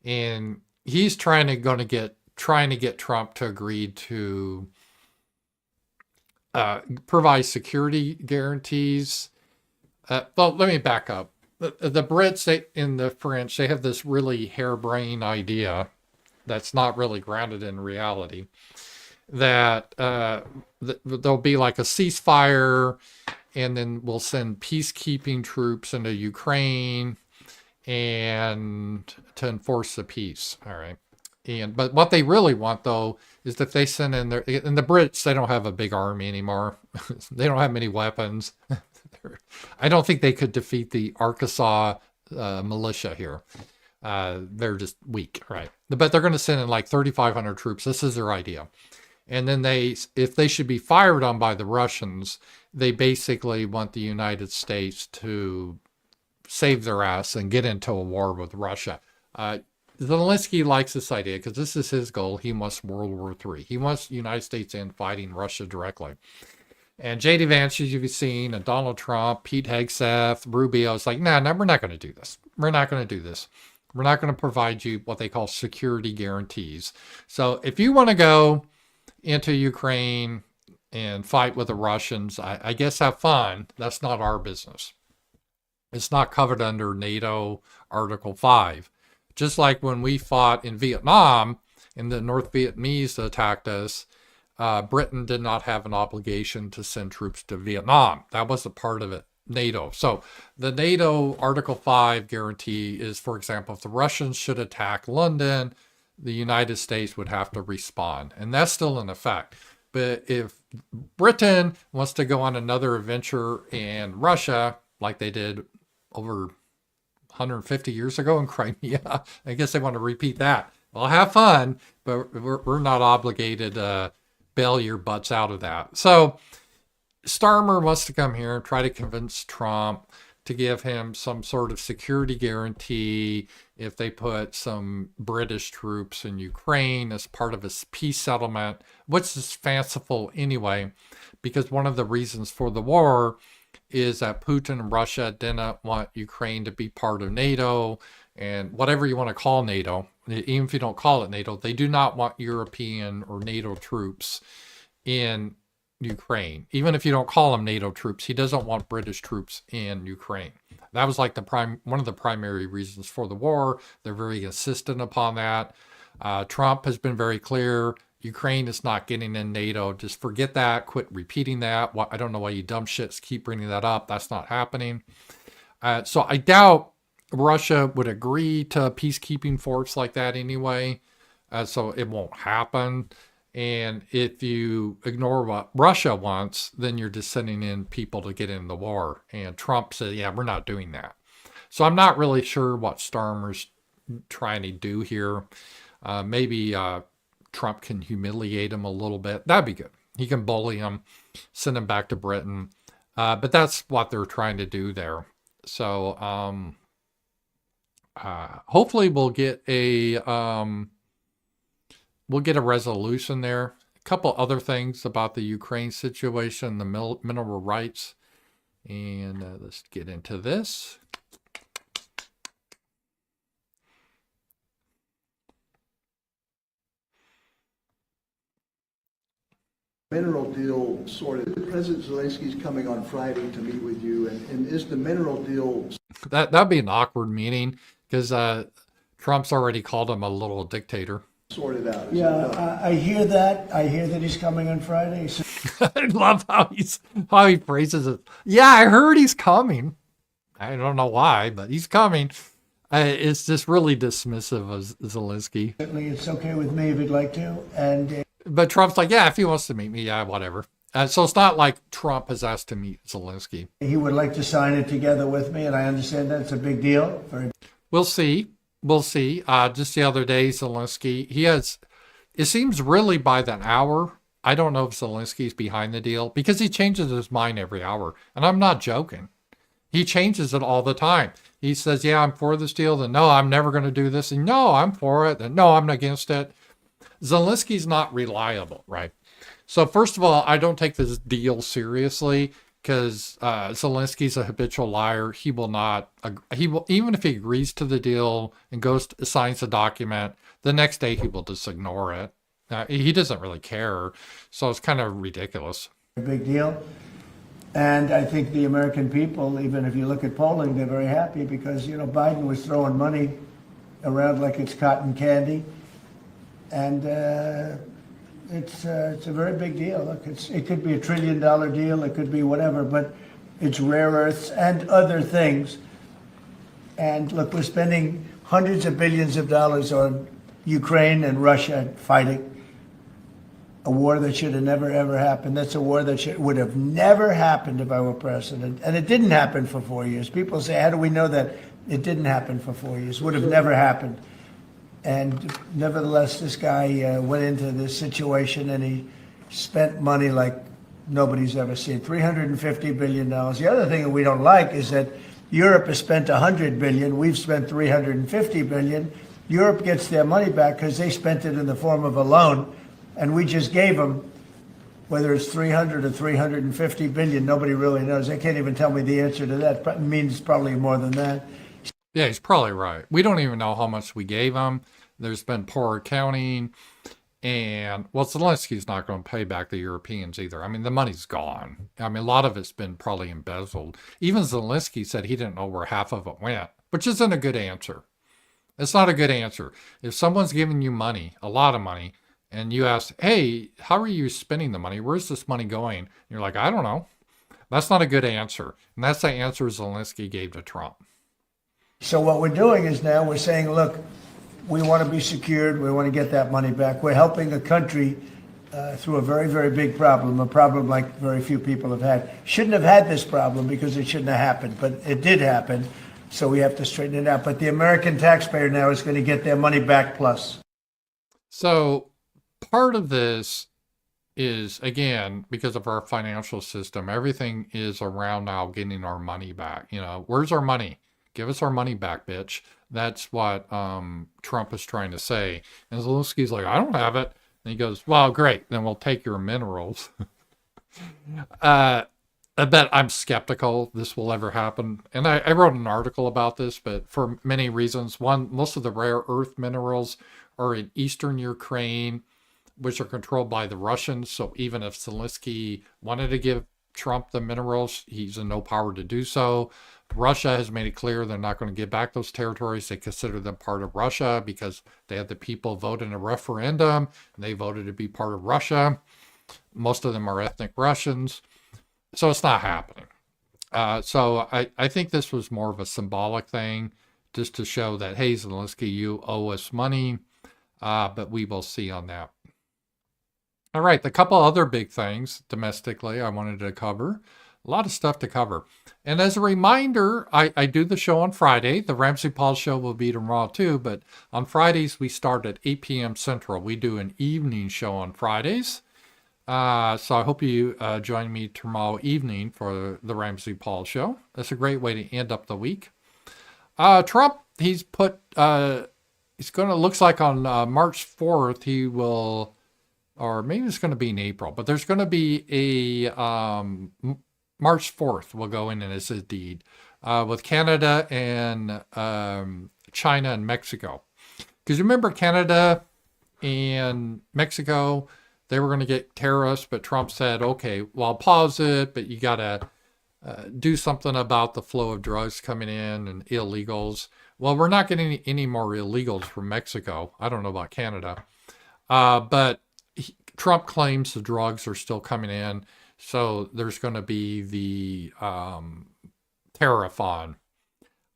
And he's trying to get Trump to agree to provide security guarantees. Well, let me back up. The Brits and the French, they have this really harebrained idea that's not really grounded in reality, that there'll be like a ceasefire, and then we'll send peacekeeping troops into Ukraine and to enforce the peace. All right. But what they really want, though, is that they send in their, and the Brits, they don't have a big army anymore. They don't have many weapons. I don't think they could defeat the Arkansas militia here. They're just weak, right? But they're going to send in like 3,500 troops. This is their idea. And then if they should be fired on by the Russians, they basically want the United States to save their ass and get into a war with Russia. Zelensky likes this idea because this is his goal. He wants World War III. He wants the United States in fighting Russia directly. And J.D. Vance, as you've seen, and Donald Trump, Pete Hegseth, Rubio, is like, nah, we're not going to do this. We're not going to do this. We're not going to provide you what they call security guarantees. So if you want to go into Ukraine and fight with the Russians, I guess have fun. That's not our business. It's not covered under NATO Article 5. Just like when we fought in Vietnam and the North Vietnamese attacked us, Britain did not have an obligation to send troops to Vietnam. That was a part of it, NATO. So the NATO Article 5 guarantee is, for example, if the Russians should attack London, the United States would have to respond. And that's still in effect. But if Britain wants to go on another adventure in Russia, like they did over 150 years ago in Crimea, I guess they want to repeat that. Well, have fun, but we're not obligated to bail your butts out of that. So Starmer wants to come here and try to convince Trump to give him some sort of security guarantee if they put some British troops in Ukraine as part of a peace settlement, which is fanciful anyway, because one of the reasons for the war is that Putin and Russia didn't want Ukraine to be part of NATO, and whatever you want to call NATO, even if you don't call it NATO, they do not want European or NATO troops in Ukraine. Even if you don't call them NATO troops, he doesn't want British troops in Ukraine. That was like one of the primary reasons for the war. They're very insistent upon that. Trump has been very clear. Ukraine is not getting in NATO. Just forget that. Quit repeating that. I don't know why you dumb shits keep bringing that up. That's not happening. So I doubt Russia would agree to a peacekeeping force like that anyway. So it won't happen. And if you ignore what Russia wants, then you're just sending in people to get in the war. And Trump said, yeah, we're not doing that. So I'm not really sure what Starmer's trying to do here. Maybe Trump can humiliate him a little bit. That'd be good. He can bully him, send him back to Britain. But that's what they're trying to do there. So hopefully we'll get a resolution there. A couple other things about the Ukraine situation, the mineral rights. And let's get into this. Mineral deal sorted. President Zelensky's coming on Friday to meet with you, and is the mineral deal... That'd be an awkward meeting, because Trump's already called him a little dictator. Sorted out. Yeah, I hear that. I hear that he's coming on Friday. So I love how he phrases it. Yeah, I heard he's coming. I don't know why, but he's coming. It's just really dismissive of Zelensky. certainly it's okay with me if you'd like to. And But Trump's like, yeah, if he wants to meet me, yeah, whatever. So it's not like Trump has asked to meet Zelensky. he would like to sign it together with me, and I understand that's a big deal. We'll see. We'll see. Just the other day, Zelensky, it seems really by the hour. I don't know if Zelensky's behind the deal because he changes his mind every hour. And I'm not joking. He changes it all the time. He says, yeah, I'm for this deal. Then no, I'm never going to do this. And no, I'm for it. And no, I'm against it. Zelensky's not reliable, right? So first of all, I don't take this deal seriously because Zelensky's a habitual liar. He will not, even if he agrees to the deal and signs a document, the next day he will just ignore it. He doesn't really care. So it's kind of ridiculous. A big deal. And I think the American people, even if you look at polling, they're very happy because, Biden was throwing money around like it's cotton candy. And it's a very big deal. Look, it could be $1 trillion deal. It could be whatever, but it's rare earths and other things. And look, we're spending hundreds of billions of dollars on Ukraine and Russia fighting a war that should have never, ever happened. That's a war that would have never happened if I were president. And it didn't happen for 4 years. People say, how do we know that it didn't happen for 4 years? Would have never happened. And nevertheless, this guy went into this situation and he spent money like nobody's ever seen, $350 billion. The other thing that we don't like is that Europe has spent $100 billion. We've spent $350 billion. Europe gets their money back because they spent it in the form of a loan. And we just gave them, whether it's 300 or 350 billion, nobody really knows. They can't even tell me the answer to that. It means probably more than that. Yeah, he's probably right. We don't even know how much we gave him. There's been poor accounting. And, well, Zelensky's not going to pay back the Europeans either. I mean, the money's gone. I mean, a lot of it's been probably embezzled. Even Zelensky said he didn't know where half of it went, which isn't a good answer. It's not a good answer. If someone's giving you money, a lot of money, and you ask, hey, how are you spending the money? Where's this money going? And you're like, I don't know. That's not a good answer. And that's the answer Zelensky gave to Trump. So what we're doing is now we're saying, look, we want to be secured. We want to get that money back. We're helping a country through a very, very big problem, a problem like very few people have had. Shouldn't have had this problem because it shouldn't have happened, but it did happen. So we have to straighten it out. But the American taxpayer now is going to get their money back plus. So part of this is, again, because of our financial system, everything is around now getting our money back. You know, where's our money? Give us our money back, bitch. That's what Trump is trying to say. And Zelensky's like, I don't have it. And he goes, well, great. Then we'll take your minerals. I bet I'm skeptical this will ever happen. And I wrote an article about this, but for many reasons. One, most of the rare earth minerals are in eastern Ukraine, which are controlled by the Russians. So even if Zelensky wanted to give Trump the minerals, he's in no power to do so. Russia has made it clear they're not going to give back those territories. They consider them part of Russia because they had the people vote in a referendum and they voted to be part of Russia. Most of them are ethnic Russians. So it's not happening. So I think this was more of a symbolic thing just to show that, hey, Zelensky, you owe us money, but we will see on that. All right, the couple other big things domestically I wanted to cover. A lot of stuff to cover. And as a reminder, I do the show on Friday. The RAMZPAUL show will be tomorrow too, but on Fridays we start at 8 p.m. Central. We do an evening show on Fridays. So I hope you join me tomorrow evening for the RAMZPAUL show. That's a great way to end up the week. Trump, he's put, looks like on March 4th, he will, or maybe it's going to be in April, but there's going to be a March 4th will go in as a deed with Canada and China and Mexico. Because remember Canada and Mexico, they were going to get tariffs, but Trump said, okay, well, I'll pause it, but you got to do something about the flow of drugs coming in and illegals. Well, we're not getting any more illegals from Mexico. I don't know about Canada. But Trump claims the drugs are still coming in. So there's going to be the tariff on.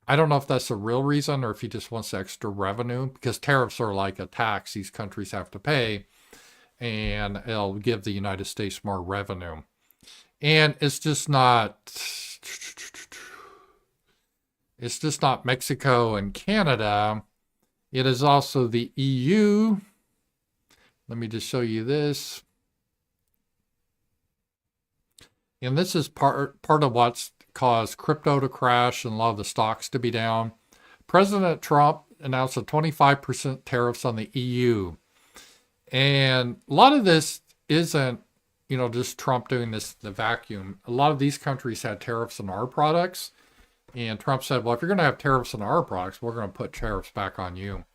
I don't know if that's the real reason or if he just wants extra revenue, because tariffs are like a tax these countries have to pay, and it'll give the United States more revenue. And it's just not Mexico and Canada. It is also the EU. Let me just show you this. And this is part of what's caused crypto to crash and a lot of the stocks to be down. President Trump announced a 25% tariffs on the EU. And a lot of this isn't, just Trump doing this in the vacuum. A lot of these countries had tariffs on our products. And Trump said, well, if you're going to have tariffs on our products, we're going to put tariffs back on you.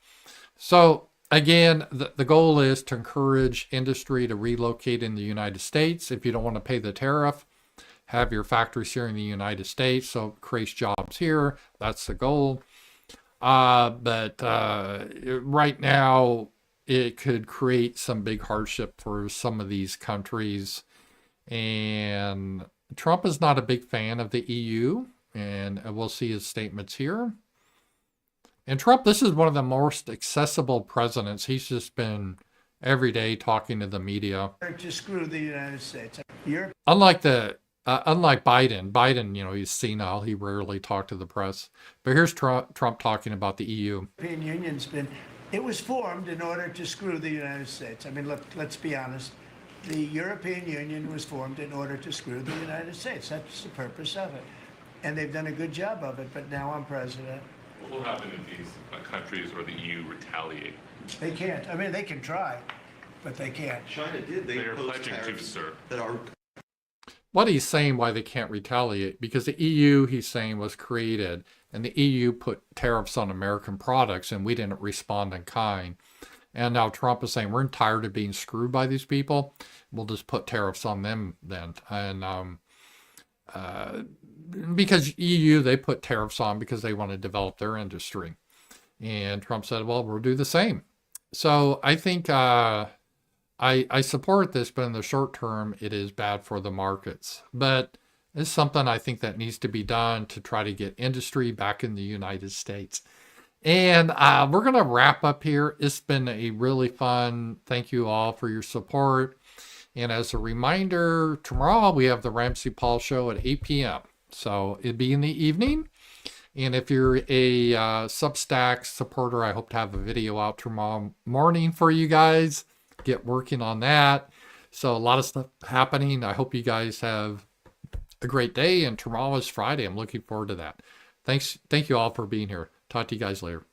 So again, the goal is to encourage industry to relocate in the United States. If you don't want to pay the tariff, have your factories here in the United States, so it creates jobs here. That's the goal. But right now, it could create some big hardship for some of these countries. And Trump is not a big fan of the EU, and we'll see his statements here. And Trump, this is one of the most accessible presidents. He's just been every day talking to the media. To screw the United States. Unlike Biden, he's senile. He rarely talked to the press. But here's Trump talking about the EU. European Union's it was formed in order to screw the United States. I mean, look, let's be honest. The European Union was formed in order to screw the United States. That's the purpose of it. And they've done a good job of it, but now I'm president. What will happen if these countries or the EU retaliate? They can't. I mean, they can try, but they can't. China did. They are imposed pledging to, tariffs sir. that are What he's saying why they can't retaliate, because the EU, he's saying, was created, and the EU put tariffs on American products, and we didn't respond in kind. And now Trump is saying, we're tired of being screwed by these people. We'll just put tariffs on them then. And because EU, they put tariffs on because they want to develop their industry. And Trump said, well, we'll do the same. So I think I support this, but in the short term, it is bad for the markets. But it's something I think that needs to be done to try to get industry back in the United States. And we're going to wrap up here. It's been a really fun. Thank you all for your support. And as a reminder, tomorrow we have the RAMZPAUL show at 8 p.m. So it'd be in the evening. And if you're a Substack supporter, I hope to have a video out tomorrow morning for you guys. Get working on that. So a lot of stuff happening. I hope you guys have a great day. And tomorrow is Friday. I'm looking forward to that. Thank you all for being here. Talk to you guys later.